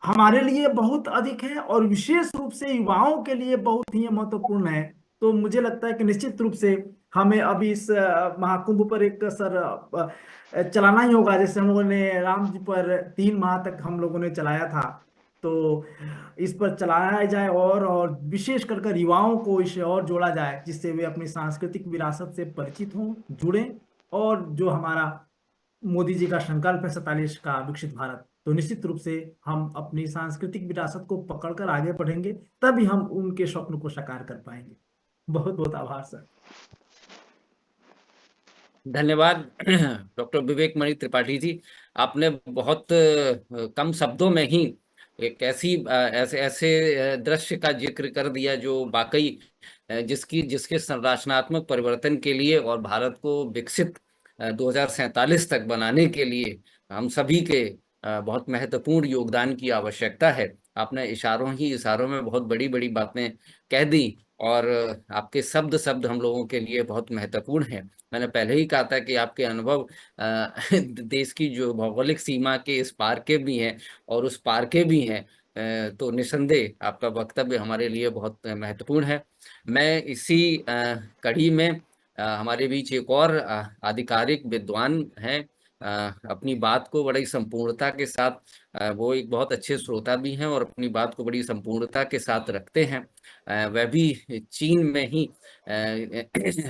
हमारे लिए बहुत अधिक है और विशेष रूप से युवाओं के लिए बहुत ही महत्वपूर्ण है, तो मुझे लगता है कि निश्चित रूप से हमें अभी इस महाकुंभ पर एक सर चलाना ही होगा। जैसे हम लोगों ने राम जी पर 3 माह तक हम लोगों ने चलाया था, तो इस पर चलाया जाए और विशेष कर युवाओं को इसे और जोड़ा जाए जिससे वे अपनी सांस्कृतिक विरासत से परिचित हों, जुड़ें। और जो हमारा मोदी जी का संकल्प है 47 का विकसित भारत, तो निश्चित रूप से हम अपनी सांस्कृतिक विरासत को पकड़कर आगे बढ़ेंगे, तभी हम उनके स्वप्न को साकार कर पाएंगे। बहुत बहुत आभार सर। धन्यवाद डॉक्टर विवेक मणि त्रिपाठी जी। आपने बहुत कम शब्दों में ही एक ऐसे ऐसे दृश्य का जिक्र कर दिया जो वाकई जिसके संरचनात्मक परिवर्तन के लिए और भारत को विकसित 2047 तक बनाने के लिए हम सभी के बहुत महत्वपूर्ण योगदान की आवश्यकता है। आपने इशारों में बहुत बड़ी बड़ी बातें कह दी और आपके शब्द हम लोगों के लिए बहुत महत्वपूर्ण है। मैंने पहले ही कहा था कि आपके अनुभव देश की जो भौगोलिक सीमा के इस पार के भी हैं और उस पार के भी हैं, तो निसंदेह आपका वक्तव्य हमारे लिए बहुत महत्वपूर्ण है। मैं इसी कड़ी में हमारे बीच एक और आधिकारिक विद्वान हैं, अपनी बात को बड़ी संपूर्णता के साथ, वो एक बहुत अच्छे श्रोता भी हैं और अपनी बात को बड़ी संपूर्णता के साथ रखते हैं। वह भी चीन में ही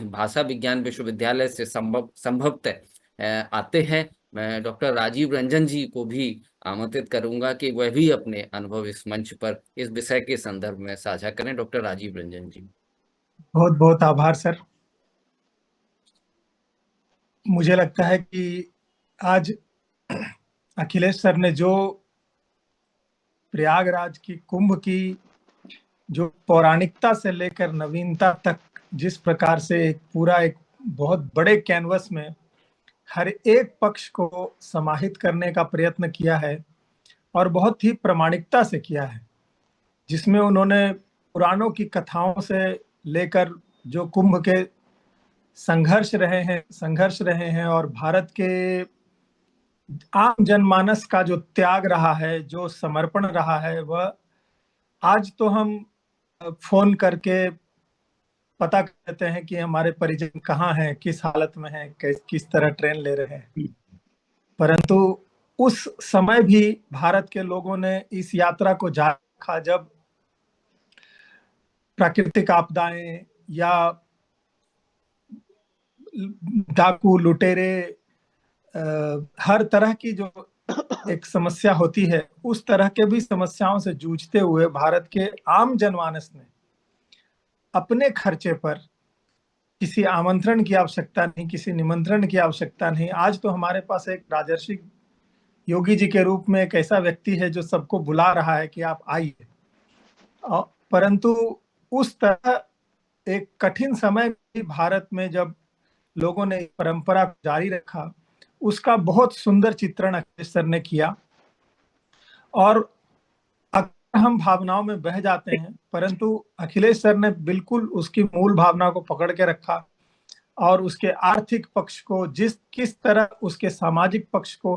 भाषा विज्ञान विश्वविद्यालय से संभवतः आते हैं। मैं डॉक्टर राजीव रंजन जी को भी आमंत्रित करूंगा कि वह भी अपने अनुभव इस मंच पर इस विषय के संदर्भ में साझा करें। डॉक्टर राजीव रंजन जी। बहुत बहुत आभार सर। मुझे लगता है कि आज अखिलेश सर ने जो प्रयागराज की कुंभ की जो पौराणिकता से लेकर नवीनता तक जिस प्रकार से एक बहुत बड़े कैनवस में हर एक पक्ष को समाहित करने का प्रयत्न किया है और बहुत ही प्रामाणिकता से किया है, जिसमें उन्होंने पुराणों की कथाओं से लेकर जो कुंभ के संघर्ष रहे हैं और भारत के आम जनमानस का जो त्याग रहा है, जो समर्पण रहा है, वह आज तो हम फोन करके पता करते हैं कि हमारे परिजन कहाँ हैं, किस हालत में हैं, किस तरह ट्रेन ले रहे हैं। परंतु उस समय भी भारत के लोगों ने इस यात्रा को जारी रखा जब प्राकृतिक आपदाएं या डाकू लुटेरे हर तरह की जो एक समस्या होती है, उस तरह के भी समस्याओं से जूझते हुए भारत के आम जनमानस ने अपने खर्चे पर, किसी आमंत्रण की आवश्यकता नहीं, किसी निमंत्रण की आवश्यकता नहीं, आज तो हमारे पास एक राजर्षि योगी जी के रूप में एक ऐसा व्यक्ति है जो सबको बुला रहा है कि आप आइए। परंतु उस तरह एक कठिन समय भी भारत में जब लोगों ने परंपरा को जारी रखा, उसका बहुत सुंदर चित्रण अखिलेश सर ने किया। और अक्सर हम भावनाओं में बह जाते हैं, परंतु अखिलेश सर ने बिल्कुल उसकी मूल भावना को पकड़ के रखा और उसके आर्थिक पक्ष को किस तरह उसके सामाजिक पक्ष को,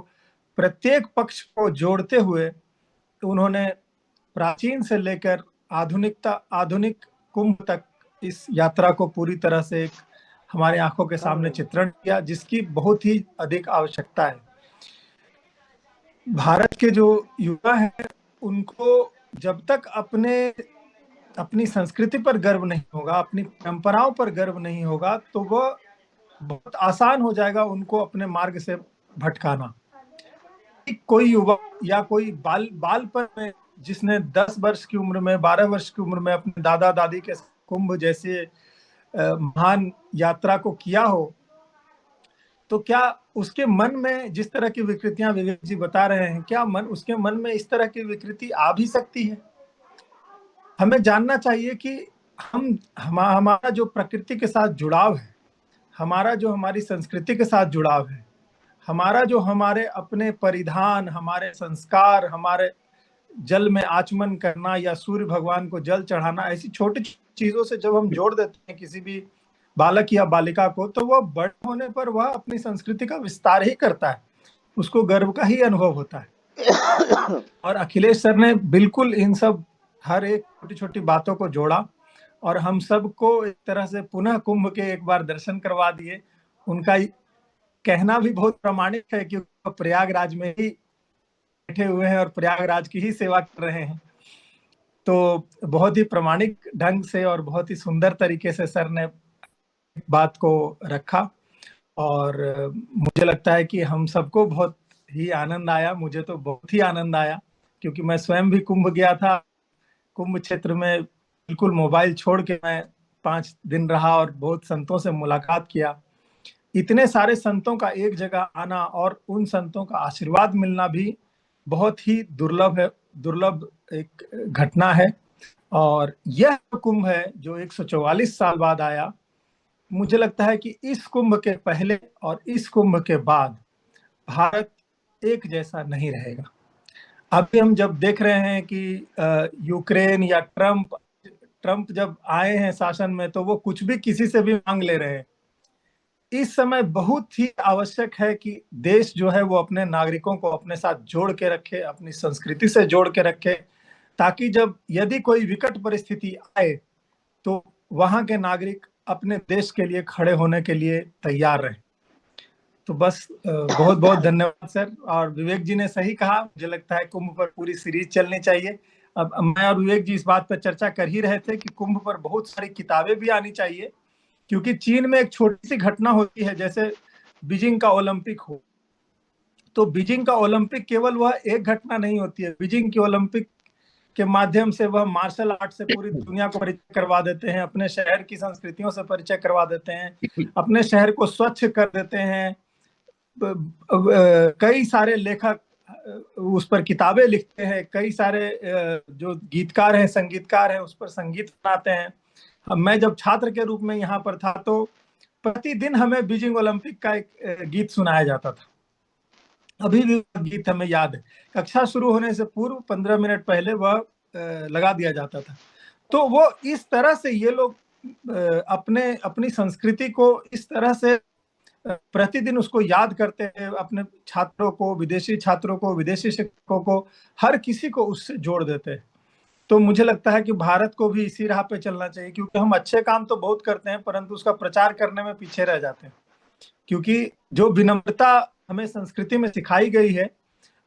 प्रत्येक पक्ष को जोड़ते हुए उन्होंने प्राचीन से लेकर आधुनिक कुंभ तक इस यात्रा को पूरी तरह से एक हमारे आंखों के सामने चित्रण किया, जिसकी बहुत ही अधिक आवश्यकता है। भारत के जो युवा हैं उनको जब तक अपनी संस्कृति पर गर्व नहीं होगा, अपनी परंपराओं पर गर्व नहीं होगा, तो वह बहुत आसान हो जाएगा उनको अपने मार्ग से भटकाना। कोई युवा या कोई बालपन में जिसने 10 वर्ष की उम्र में, 12 वर्ष की उम्र में अपने दादा दादी के कुंभ जैसे महान यात्रा को किया हो, तो क्या उसके मन में जिस तरह की विकृतियां विवेक जी बता रहे हैं, क्या उसके मन में इस तरह की विकृति आ भी सकती है? हमें जानना चाहिए कि हमारा जो प्रकृति के साथ जुड़ाव है, हमारा जो हमारी संस्कृति के साथ जुड़ाव है, हमारा जो हमारे अपने परिधान, हमारे संस्कार, हमारे जल में आचमन करना या सूर्य भगवान को जल चढ़ाना, ऐसी छोटी चीजों से जब हम जोड़ देते हैं किसी भी बालक या बालिका को, तो वह बड़े होने पर वह अपनी संस्कृति का विस्तार ही करता है, उसको गर्व का ही अनुभव होता है। और अखिलेश सर ने बिल्कुल इन सब हर एक छोटी छोटी बातों को जोड़ा और हम सबको एक तरह से पुनः कुंभ के एक बार दर्शन करवा दिए। उनका कहना भी बहुत प्रामाणिक है कि प्रयागराज में ही बैठे हुए हैं और प्रयागराज की ही सेवा कर रहे हैं। तो बहुत ही प्रामाणिक ढंग से और बहुत ही सुंदर तरीके से सर ने बात को रखा और मुझे लगता है कि हम सबको बहुत ही आनंद आया। मुझे तो बहुत ही आनंद आया क्योंकि मैं स्वयं भी कुंभ गया था। कुंभ क्षेत्र में बिल्कुल मोबाइल छोड़ के मैं 5 दिन रहा और बहुत संतों से मुलाकात किया। इतने सारे संतों का एक जगह आना और उन संतों का आशीर्वाद मिलना भी बहुत ही दुर्लभ एक घटना है। और यह कुंभ है जो 144 साल बाद आया। मुझे लगता है कि इस कुंभ के पहले और इस कुंभ के बाद भारत एक जैसा नहीं रहेगा। अभी हम जब देख रहे हैं कि यूक्रेन या ट्रंप जब आए हैं शासन में, तो वो कुछ भी किसी से भी मांग ले रहे हैं। इस समय बहुत ही आवश्यक है कि देश जो है वो अपने नागरिकों को अपने साथ जोड़ के रखे, अपनी संस्कृति से जोड़ के रखे, ताकि जब यदि कोई विकट परिस्थिति आए तो वहां के नागरिक अपने देश के लिए खड़े होने के लिए तैयार रहे। तो बस बहुत बहुत धन्यवाद सर। और विवेक जी ने सही कहा, मुझे लगता है कुंभ पर पूरी सीरीज चलनी चाहिए। अब मैं और विवेक जी इस बात पर चर्चा कर ही रहे थे कि कुंभ पर बहुत सारी किताबें भी आनी चाहिए, क्योंकि चीन में एक छोटी सी घटना होती है, जैसे बीजिंग का ओलंपिक हो, तो बीजिंग का ओलंपिक केवल वह एक घटना नहीं होती है। बीजिंग के ओलंपिक के माध्यम से वह मार्शल आर्ट से पूरी दुनिया को परिचय करवा देते हैं, अपने शहर की संस्कृतियों से परिचय करवा देते हैं, अपने शहर को स्वच्छ कर देते हैं। कई सारे लेखक उस पर किताबें लिखते हैं, कई सारे जो गीतकार हैं, संगीतकार हैं, उस पर संगीत बनाते हैं। मैं जब छात्र के रूप में यहाँ पर था तो प्रतिदिन हमें बीजिंग ओलंपिक का एक गीत सुनाया जाता था। अभी भी गीत हमें याद है। कक्षा शुरू होने से पूर्व 15 मिनट पहले वह लगा दिया जाता था। तो वो इस तरह से ये लोग अपनी संस्कृति को इस तरह से प्रतिदिन उसको याद करते हैं, अपने छात्रों को, विदेशी छात्रों को, विदेशी शिक्षकों को, हर किसी को उससे जोड़ देते हैं। तो मुझे लगता है कि भारत को भी इसी राह पे चलना चाहिए, क्योंकि हम अच्छे काम तो बहुत करते हैं परंतु उसका प्रचार करने में पीछे रह जाते हैं। क्योंकि जो विनम्रता हमें संस्कृति में सिखाई गई है,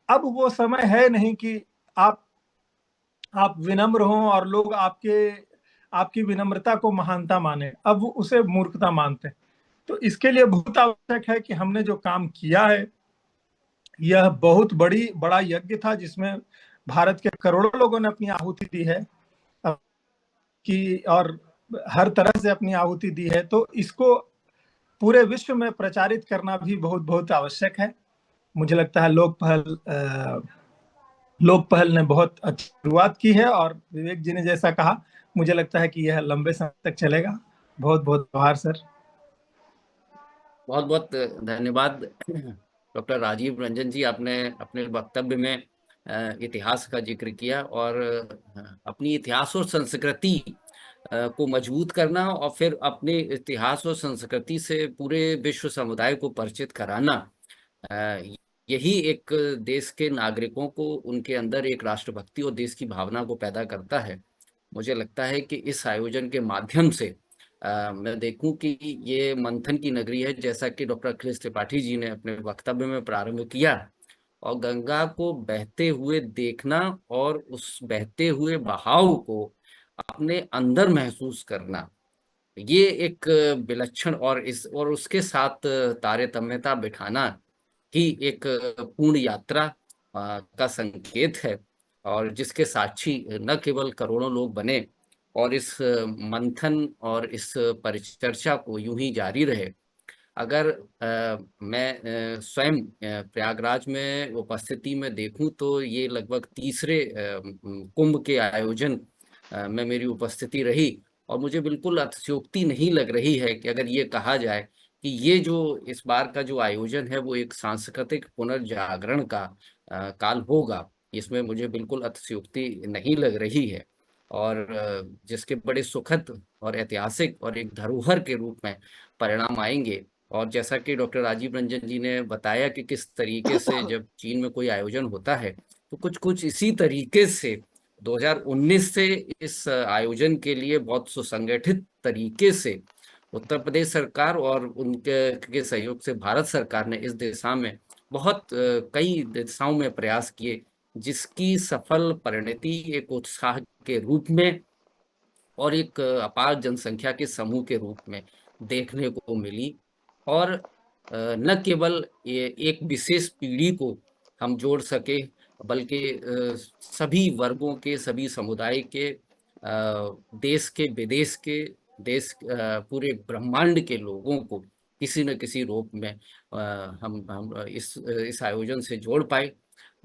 अब वो समय है नहीं कि आप विनम्र हो और लोग आपकी विनम्रता को महानता माने, अब वो उसे मूर्खता मानते हैं। तो इसके लिए बहुत आवश्यक है कि हमने जो काम किया है, यह बहुत बड़ा यज्ञ था जिसमें भारत के करोड़ों लोगों ने अपनी आहुति दी है और हर तरह से अपनी आहुति दी है। तो इसको पूरे विश्व में प्रचारित करना भी बहुत बहुत आवश्यक है। मुझे लगता है लोक पहल ने बहुत अच्छी शुरुआत की है और विवेक जी ने जैसा कहा, मुझे लगता है कि यह लंबे समय तक चलेगा। बहुत बहुत आभार सर। बहुत बहुत धन्यवाद डॉक्टर राजीव रंजन जी। आपने अपने वक्तव्य में इतिहास का जिक्र किया और अपनी इतिहास और संस्कृति को मजबूत करना और फिर अपने इतिहास और संस्कृति से पूरे विश्व समुदाय को परिचित कराना, यही एक देश के नागरिकों को, उनके अंदर एक राष्ट्रभक्ति और देश की भावना को पैदा करता है। मुझे लगता है कि इस आयोजन के माध्यम से मैं देखूं कि ये मंथन की नगरी है, जैसा कि डॉक्टर अखिलेश त्रिपाठी जी ने अपने वक्तव्य में प्रारंभ किया, और गंगा को बहते हुए देखना और उस बहते हुए बहाव को अपने अंदर महसूस करना, ये एक विलक्षण और उसके साथ तारतम्यता बिठाना ही एक पूर्ण यात्रा का संकेत है, और जिसके साक्षी न केवल करोड़ों लोग बने और इस मंथन और इस परिचर्चा को यूं ही जारी रहे। अगर मैं स्वयं प्रयागराज में उपस्थिति में देखूं तो ये लगभग तीसरे कुंभ के आयोजन में मेरी उपस्थिति रही, और मुझे बिल्कुल अतिशयोक्ति नहीं लग रही है कि अगर ये कहा जाए कि ये जो इस बार का जो आयोजन है वो एक सांस्कृतिक पुनर्जागरण का काल होगा। इसमें मुझे बिल्कुल अतिशयोक्ति नहीं लग रही है, और जिसके बड़े सुखद और ऐतिहासिक और एक धरोहर के रूप में परिणाम आएंगे। और जैसा कि डॉक्टर राजीव रंजन जी ने बताया कि किस तरीके से जब चीन में कोई आयोजन होता है तो कुछ कुछ इसी तरीके से 2019 से इस आयोजन के लिए बहुत सुसंगठित तरीके से उत्तर प्रदेश सरकार और उनके सहयोग से भारत सरकार ने इस दिशा में बहुत कई दिशाओं में प्रयास किए, जिसकी सफल परिणति एक उत्साह के रूप में और एक अपार जनसंख्या के समूह के रूप में देखने को मिली। और न केवल ये एक विशेष पीढ़ी को हम जोड़ सके, बल्कि सभी वर्गों के, सभी समुदाय के, देश के विदेश के, पूरे ब्रह्मांड के लोगों को किसी न किसी रूप में हम इस आयोजन से जोड़ पाए।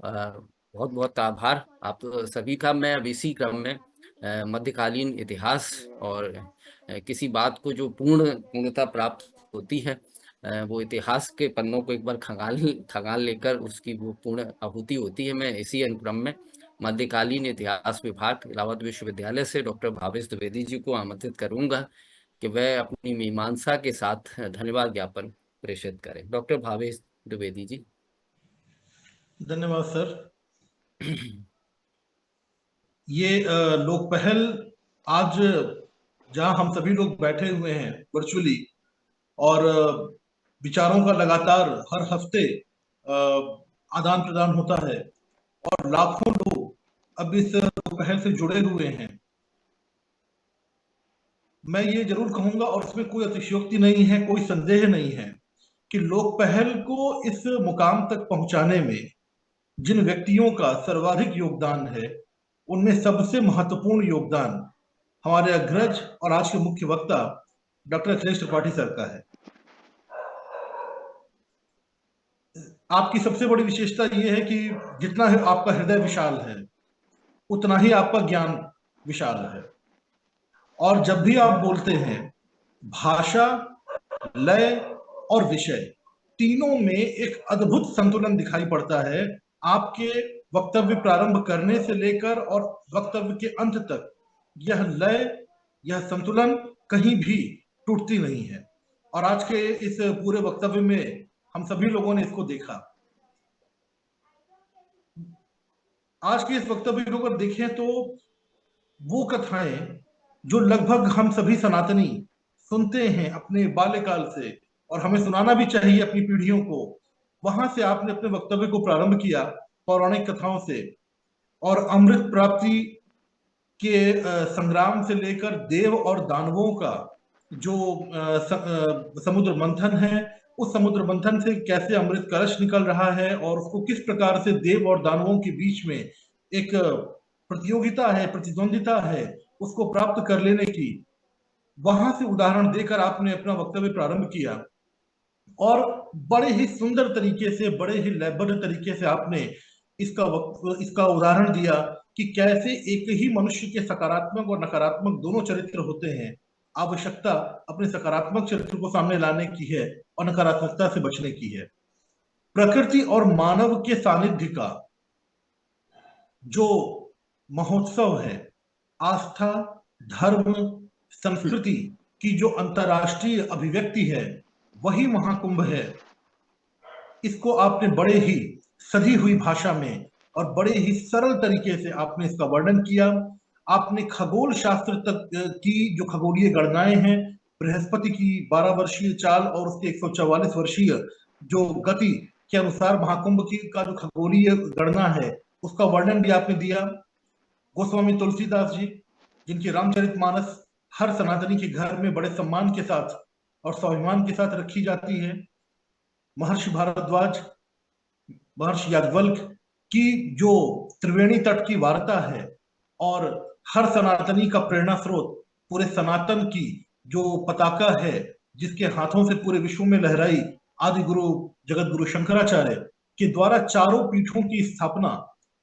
बहुत बहुत आभार आप सभी का। मैं अब इसी क्रम में मध्यकालीन इतिहास और किसी बात को जो पूर्णता प्राप्त होती है, वो इतिहास के पन्नों को एक बार खंगाल लेकर उसकी वो पूर्ण आहुति होती है। मैं इसी अनुक्रम में मध्यकालीन इतिहास विभाग इलाहाबाद विश्वविद्यालय से डॉक्टर भावेश द्विवेदी जी को आमंत्रित करूंगा कि वह अपनी मीमांसा के साथ धन्यवाद ज्ञापन प्रेषित करें। डॉक्टर भावेश द्विवेदी जी। धन्यवाद सर। ये लोक पहल आज जहां हम सभी लोग बैठे हुए हैं वर्चुअली, और विचारों का लगातार हर हफ्ते आदान प्रदान होता है, और लाखों लोग अब इस लोक पहल से जुड़े हुए हैं। मैं ये जरूर कहूंगा, और इसमें कोई अतिशयोक्ति नहीं है, कोई संदेह नहीं है, कि लोक पहल को इस मुकाम तक पहुंचाने में जिन व्यक्तियों का सर्वाधिक योगदान है, उनमें सबसे महत्वपूर्ण योगदान हमारे अग्रज और आज के मुख्य वक्ता डॉक्टर अखिलेश त्रिपाठी सर का है। आपकी सबसे बड़ी विशेषता यह है कि जितना है आपका हृदय विशाल है, उतना ही आपका ज्ञान विशाल है। और जब भी आप बोलते हैं, भाषा, लय और विषय तीनों में एक अद्भुत संतुलन दिखाई पड़ता है। आपके वक्तव्य प्रारंभ करने से लेकर और वक्तव्य के अंत तक यह लय, यह संतुलन कहीं भी टूटती नहीं है। और आज के इस पूरे वक्तव्य में हम सभी लोगों ने इसको देखा। आज के इस वक्तव्य को अगर देखें तो वो कथाएं जो लगभग हम सभी सनातनी सुनते हैं अपने बाल्यकाल से, और हमें सुनाना भी चाहिए अपनी पीढ़ियों को, वहां से आपने अपने वक्तव्य को प्रारंभ किया पौराणिक कथाओं से, और अमृत प्राप्ति के संग्राम से लेकर देव और दानवों का जो समुद्र मंथन है, उस समुद्र मंथन से कैसे अमृत कलश निकल रहा है, और उसको किस प्रकार से देव और दानवों के बीच में एक प्रतियोगिता है, प्रतिद्वंदिता है, उसको प्राप्त कर लेने की, वहां से उदाहरण देकर आपने अपना वक्तव्य प्रारंभ किया। और बड़े ही सुंदर तरीके से, बड़े ही लयबद्ध तरीके से आपने इसका उदाहरण दिया कि कैसे एक ही मनुष्य के सकारात्मक और नकारात्मक दोनों चरित्र होते हैं। आवश्यकता अपने सकारात्मक चरित्र को सामने लाने की है और नकारात्मकता से बचने की है। प्रकृति और मानव के सानिध्य का जो महोत्सव है, आस्था, धर्म, संस्कृति की जो अंतरराष्ट्रीय अभिव्यक्ति है, वही महाकुंभ है। इसको आपने बड़े ही सधी हुई भाषा में और बड़े ही सरल तरीके से आपने इसका वर्णन किया। आपने खगोल शास्त्र तक की जो खगोलीय गणनाएं हैं, बृहस्पति की 12 वर्षीय चाल और उसके 144 वर्षीय जो गति के अनुसार महाकुंभ की का जो खगोलीय गणना है, उसका वर्णन भी आपने दिया। गोस्वामी तुलसीदास जी, जिनकी रामचरितमानस हर सनातनी के घर में बड़े सम्मान के साथ और स्वाभिमान के साथ रखी जाती है। महर्षि भारद्वाज, महर्षि याज्ञवल्क्य की जो त्रिवेणी तट की वार्ता है और हर सनातनी का प्रेरणा स्रोत, पूरे सनातन की जो पताका है जिसके हाथों से पूरे विश्व में लहराई, आदि गुरु जगत गुरु शंकराचार्य के द्वारा चारों पीठों की स्थापना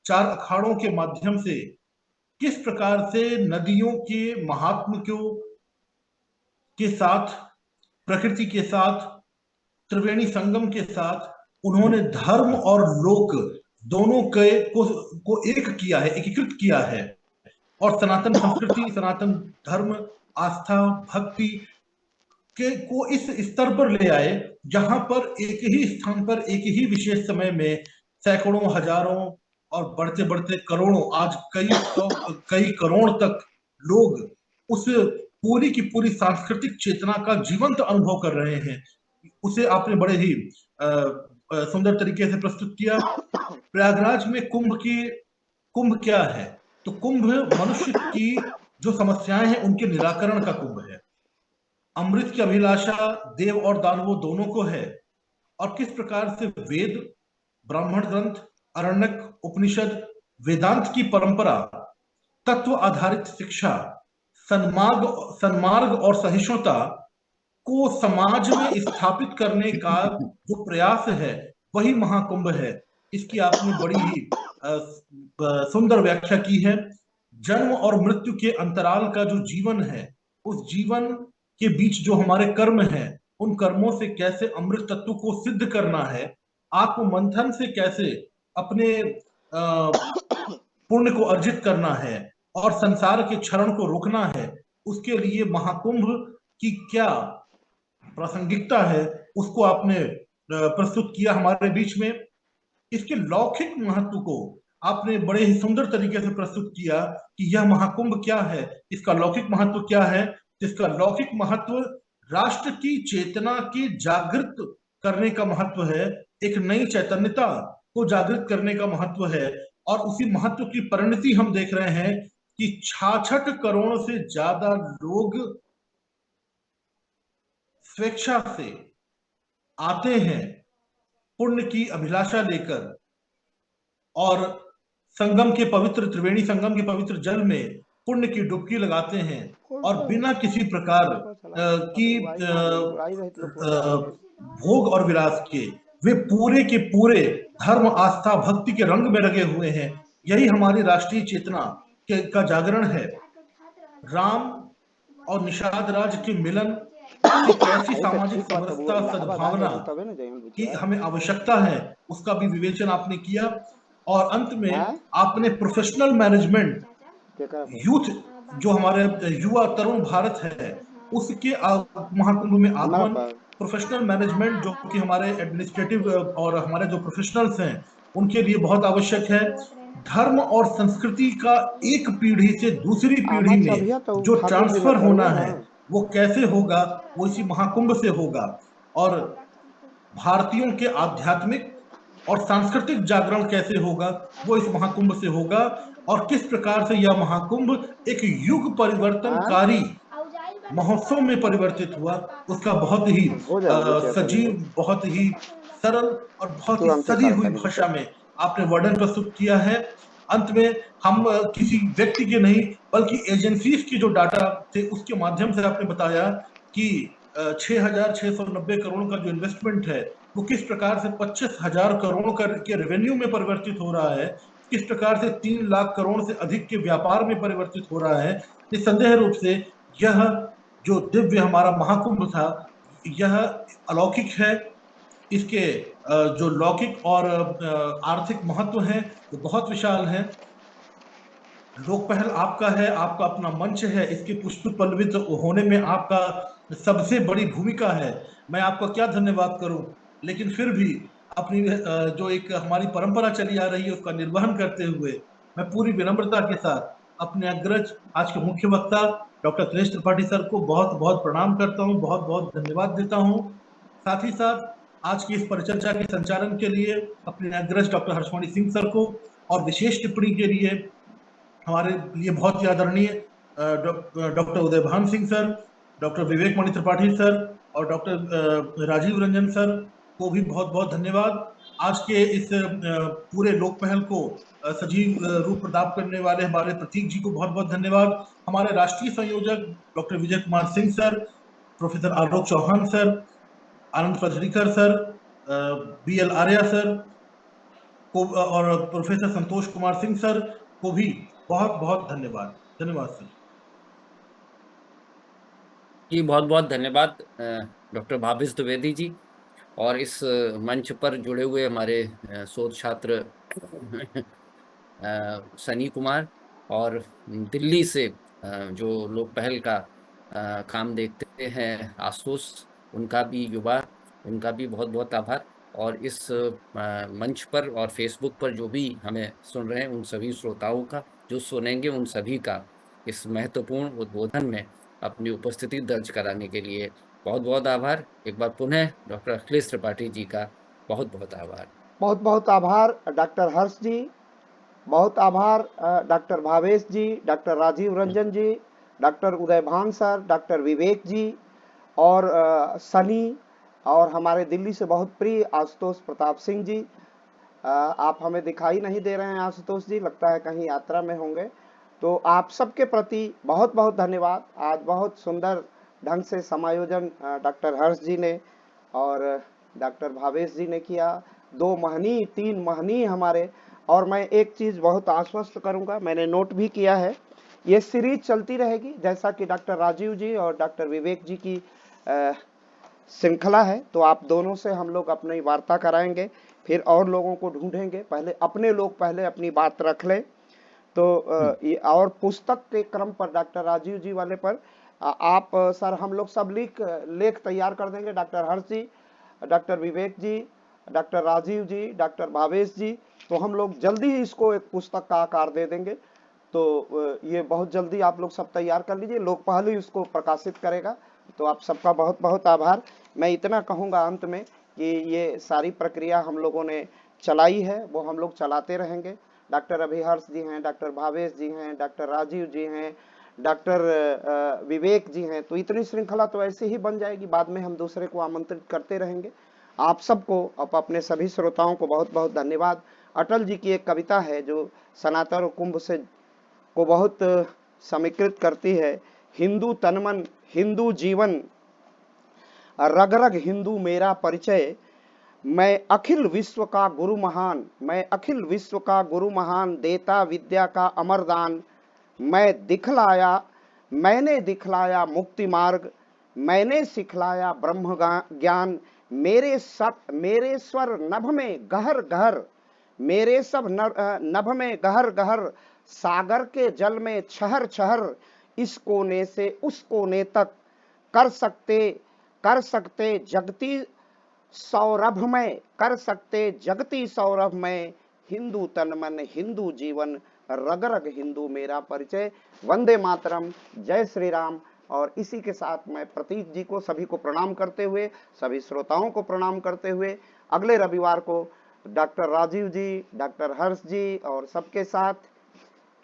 4 अखाड़ों के माध्यम से किस प्रकार से नदियों के महात्म के साथ, प्रकृति के साथ, त्रिवेणी संगम के साथ उन्होंने धर्म और लोक दोनों को एक किया है, एकीकृत किया है और सनातन संस्कृति, सनातन धर्म, आस्था, भक्ति को इस स्तर पर ले आए जहां पर एक ही स्थान पर एक ही विशेष समय में सैकड़ों, हजारों और बढ़ते बढ़ते करोड़ों, आज कई सौ, कई करोड़ तक लोग उस पूरी की पूरी सांस्कृतिक चेतना का जीवंत अनुभव कर रहे हैं। उसे आपने बड़े ही सुंदर तरीके से प्रस्तुत किया। प्रयागराज में कुंभ क्या है? तो कुंभ मनुष्य की जो समस्याएं हैं उनके निराकरण का कुंभ है। अमृत की अभिलाषा देव और दानवों दोनों को है और किस प्रकार से वेद, ब्राह्मण ग्रंथ, अरण्यक, उपनिषद, वेदांत की परंपरा, तत्व आधारित शिक्षा, सन्मार्ग और सहिष्णुता को समाज में स्थापित करने का जो प्रयास है वही महाकुंभ है। इसकी आपने बड़ी ही सुंदर व्याख्या की है। जन्म और मृत्यु के अंतराल का जो जीवन है, उस जीवन के बीच जो हमारे कर्म हैं, उन कर्मों से कैसे अमृत तत्व को सिद्ध करना है, आत्म मंथन से कैसे अपने पुण्य को अर्जित करना है और संसार के क्षरण को रोकना है, उसके लिए महाकुंभ की क्या प्रासंगिकता है उसको आपने प्रस्तुत किया हमारे बीच में। इसके लौकिक महत्व को आपने बड़े ही सुंदर तरीके से प्रस्तुत किया कि यह महाकुंभ क्या है, इसका लौकिक महत्व क्या है। इसका लौकिक महत्व राष्ट्र की चेतना की जागृत करने का महत्व है, एक नई चैतन्यता को जागृत करने का महत्व है और उसी महत्व की परिणति हम देख रहे हैं कि 66 करोड़ से ज्यादा लोग स्वेच्छा से आते हैं पुण्य की अभिलाषा लेकर और संगम के पवित्र, त्रिवेणी संगम के पवित्र जल में पुण्य की डुबकी लगाते हैं और बिना किसी प्रकार की भोग और विलास के वे पूरे के पूरे धर्म, आस्था, भक्ति के रंग में रंगे हुए हैं। यही हमारी राष्ट्रीय चेतना का जागरण है। राम और निषाद राज के मिलन एक ऐसी सामाजिक समरसता, सद्भावना की हमें आवश्यकता है, उसका भी विवेचन आपने किया। और अंत में आपने प्रोफेशनल मैनेजमेंट, यूथ, जो हमारे युवा तरुण भारत है, उसके महाकुंभ में आगमन, प्रोफेशनल मैनेजमेंट जो कि हमारे एडमिनिस्ट्रेटिव और हमारे जो प्रोफेशनल्स हैं उनके लिए बहुत आवश्यक है। धर्म और संस्कृति का एक पीढ़ी से दूसरी पीढ़ी में जो ट्रांसफर होना है वो कैसे होगा, वो इसी महाकुंभ से होगा। और भारतीयों के आध्यात्मिक और सांस्कृतिक जागरण कैसे होगा, वो इस महाकुंभ से होगा। और किस प्रकार से यह महाकुंभ एक युग परिवर्तनकारी महोत्सव में परिवर्तित हुआ, उसका बहुत ही सजीव, बहुत ही सरल और बहुत ही सधी हुई भाषा में आपने वर्णन प्रस्तुत किया है। अंत में हम किसी व्यक्ति के नहीं बल्कि एजेंसीज की जो डाटा थे उसके माध्यम से आपने बताया कि 6,690 करोड़ का जो इन्वेस्टमेंट है वो किस प्रकार से 25,000 करोड़ के रेवेन्यू में परिवर्तित हो रहा है, किस प्रकार से 3 लाख करोड़ से अधिक के व्यापार में परिवर्तित हो रहा है। निसंदेह रूप से यह जो दिव्य हमारा महाकुंभ था यह अलौकिक है। इसके जो लौकिक और आर्थिक महत्व है वो बहुत विशाल है। लोक पहल आपका है, आपका अपना मंच है, इसके पुष्प पल्लवित होने में आपका सबसे बड़ी भूमिका है। मैं आपका क्या धन्यवाद करूं, लेकिन फिर भी अपनी जो एक हमारी परंपरा चली आ रही है उसका निर्वहन करते हुए मैं पूरी विनम्रता के साथ अपने अग्रज आज के मुख्य वक्ता डॉक्टर अखिलेश त्रिपाठी सर को बहुत बहुत प्रणाम करता हूँ, बहुत बहुत धन्यवाद देता हूँ। साथ ही साथ आज की इस परिचर्चा के संचालन के लिए अपने अग्रज डॉक्टर हर्षमणि सिंह सर को, और विशेष टिप्पणी के लिए हमारे लिए बहुत ही आदरणीय doctor Udaybhan Singh sir, doctor Vivek Mani Tripathi sir और डॉक्टर राजीव रंजन सर को भी बहुत बहुत धन्यवाद। आज के इस पूरे लोकपहल को सजीव रूप प्रदान करने वाले हमारे प्रतीक जी को बहुत बहुत धन्यवाद। हमारे राष्ट्रीय संयोजक doctor Vijay Kumar Singh sir, professor आलोक चौहान सर, आनंद पचरीकर सर, BL आर्या सर को और प्रोफेसर संतोष कुमार सिंह सर को भी बहुत बहुत धन्यवाद। धन्यवाद सर जी। बहुत बहुत धन्यवाद डॉक्टर भावेश द्विवेदी जी, और इस मंच पर जुड़े हुए हमारे शोध छात्र सनी कुमार, और दिल्ली से जो लोक पहल का काम देखते हैं आशुतोष, उनका भी युवा, उनका भी बहुत बहुत आभार। और इस मंच पर और फेसबुक पर जो भी हमें सुन रहे हैं उन सभी श्रोताओं का, जो सुनेंगे उन सभी का इस महत्वपूर्ण उद्बोधन में अपनी उपस्थिति दर्ज कराने के लिए बहुत बहुत आभार। एक बार पुनः डॉक्टर अखिलेश त्रिपाठी जी का बहुत बहुत आभार। बहुत बहुत आभार डॉक्टर हर्ष जी, बहुत आभार डॉक्टर भावेश जी, डॉक्टर राजीव रंजन जी, डॉक्टर उदयभान सर, डॉक्टर विवेक जी, और सनी, और हमारे दिल्ली से बहुत प्रिय आशुतोष प्रताप सिंह जी। आप हमें दिखाई नहीं दे रहे हैं आशुतोष जी, लगता है कहीं यात्रा में होंगे। तो आप सबके प्रति बहुत बहुत धन्यवाद। आज बहुत सुंदर ढंग से समायोजन डॉक्टर हर्ष जी ने और डॉक्टर भावेश जी ने किया। 2 महनीय 3 महनीय हमारे। और मैं एक चीज बहुत आश्वस्त करूंगा, मैंने नोट भी किया है, ये सीरीज चलती रहेगी जैसा कि डॉक्टर राजीव जी और डॉक्टर विवेक जी की श्रृंखला है। तो आप दोनों से हम लोग अपनी वार्ता कराएंगे, फिर और लोगों को ढूंढेंगे। पहले अपने लोग पहले अपनी बात रख ले। तो ये और पुस्तक के क्रम पर डॉक्टर राजीव जी वाले पर आप सर हम लोग सब लेख तैयार कर देंगे। डॉक्टर हर्ष जी, डॉक्टर विवेक जी, डॉक्टर राजीव जी, डॉक्टर भावेश जी, तो हम लोग जल्दी ही इसको एक पुस्तक का आकार दे देंगे। तो ये बहुत जल्दी आप लोग सब तैयार कर लीजिए, लोग पहले ही उसको प्रकाशित करेगा। तो आप सबका बहुत बहुत आभार। मैं इतना कहूँगा अंत में कि ये सारी प्रक्रिया हम लोगों ने चलाई है, वो हम लोग चलाते रहेंगे। डॉक्टर अभिहर्ष जी हैं, डॉक्टर भावेश जी हैं, डॉक्टर राजीव जी हैं, डॉक्टर विवेक जी हैं। तो इतनी श्रृंखला तो ऐसे ही बन जाएगी, बाद में हम दूसरे को आमंत्रित करते रहेंगे। आप सबको, अपने सभी श्रोताओं को बहुत बहुत धन्यवाद। अटल जी की एक कविता है जो सनातन कुंभ से को बहुत समीकृत करती है। हिंदू तनमन हिंदू जीवन, रग रग हिंदू मेरा परिचय, मैं अखिल विश्व का गुरु महान, मैं अखिल विश्व का गुरु महान, देता विद्या का अमरदान, मैंने दिखलाया मुक्ति मार्ग, मैंने सिखलाया ब्रह्म ज्ञान, मेरे स्वर नभ में गहर गहर, मेरे सब नभ में गहर गहर, सागर के जल में छहर छहर, इस कोने से उस कोने तक कर सकते जगती सौरभ में, कर सकते जगती सौरभ में, हिंदू तन मन हिंदू जीवन, रग रग हिंदू मेरा परिचय। वंदे मातरम, जय श्री राम। और इसी के साथ मैं प्रतीक जी को, सभी को प्रणाम करते हुए, सभी श्रोताओं को प्रणाम करते हुए, अगले रविवार को डॉक्टर राजीव जी, डॉक्टर हर्ष जी और सबके साथ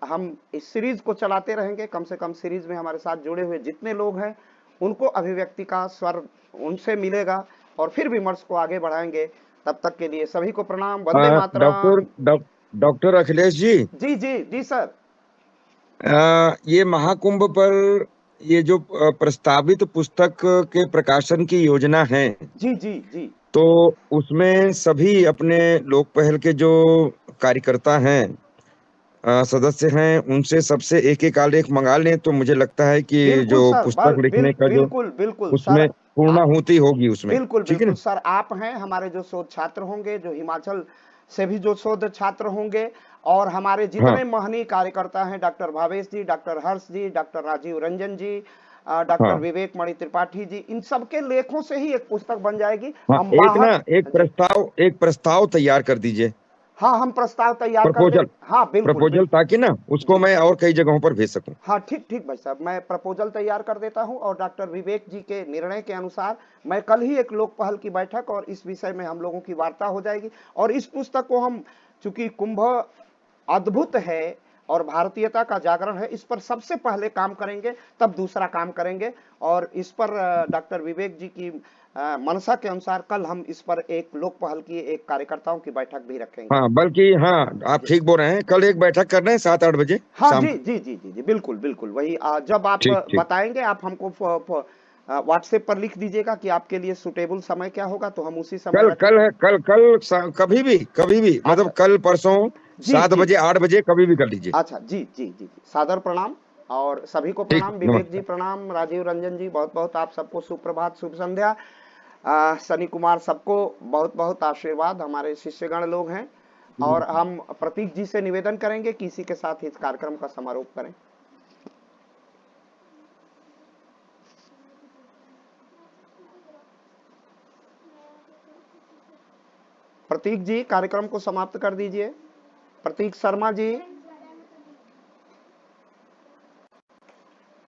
हम इस सीरीज को चलाते रहेंगे। कम से कम सीरीज में हमारे साथ जुड़े हुए जितने लोग हैं उनको अभिव्यक्ति का स्वर उनसे मिलेगा और फिर विमर्श को आगे बढ़ाएंगे। तब तक के लिए सभी को प्रणाम। वंदे मातरम। डॉक्टर अखिलेश जी। जी जी जी सर। ये महाकुंभ पर ये जो प्रस्तावित पुस्तक के प्रकाशन की योजना है, जी जी जी, तो उसमें सभी अपने लोक पहल के जो कार्यकर्ता हैं, सदस्य हैं, उनसे सबसे एक एक आलेख मंगा लें तो मुझे लगता है कि जो सर, पुस्तक लिखने का जो बिल्कुल उसमें पूर्णाहुति होगी उसमें। बिल्कुल सर, आप हैं हमारे जो शोध छात्र होंगे, जो हिमाचल से भी जो शोध छात्र होंगे, और हमारे जितने महनीय कार्यकर्ता हैं, डॉक्टर भावेश जी, डॉक्टर हर्ष जी, डॉक्टर राजीव रंजन जी, डॉक्टर विवेक मणि त्रिपाठी जी, इन सबके लेखों से ही एक पुस्तक बन जाएगी। हम एक प्रस्ताव तैयार कर दीजिए। हाँ, हम प्रस्ताव तैयार कर प्रपोजल, दे। हाँ, बिल्कुल प्रपोजल, बिल्कुल। ताकि ना उसको जी, मैं और कई जगहों पर भेज सकूं। हाँ, ठीक ठीक भाई साहब, मैं प्रपोजल तैयार कर देता हूं और डॉक्टर विवेक जी के निर्णय के अनुसार मैं कल ही एक लोक पहल की बैठक और इस विषय में हम लोगों की वार्ता हो जाएगी। और इस पुस्तक को हम, चूंकि कुंभ अद्भुत है और भारतीयता का जागरण है, इस पर सबसे पहले काम करेंगे, तब दूसरा काम करेंगे। और इस पर डॉक्टर विवेक जी की मनसा के अनुसार कल हम इस पर एक लोक पहल की एक कार्यकर्ताओं की बैठक भी रखेंगे। हाँ, बल्कि हाँ, आप जी। ठीक बोल रहे हैं, कल एक बैठक कर रहे हैं 7-8 बजे हाँ शाम जी को। जी जी जी जी, बिल्कुल बिल्कुल वही। जब आप ठीक ठीक। बताएंगे, आप हमको व्हाट्सएप पर लिख दीजिएगा कि आपके लिए सुटेबल समय क्या होगा, तो हम उसी समय कल रखें। कल है, कल कल कभी भी, अच्छा। मतलब कल परसों जी 7 जी। बजे 8 बजे कभी भी कर लीजिए। अच्छा, जी जी जी जी, सादर प्रणाम। और सभी को ठीक, प्रणाम, विवेक जी नमस्कार। प्रणाम, राजीव रंजन जी बहुत बहुत आप सबको सुप्रभात, शुभ संध्या। सनी कुमार सबको बहुत बहुत आशीर्वाद, हमारे शिष्यगण लोग हैं। और हम प्रतीक जी से निवेदन करेंगे कि इसी के साथ इस कार्यक्रम का समारोप करें। प्रतीक जी कार्यक्रम को समाप्त कर दीजिए। प्रतीक शर्मा जी।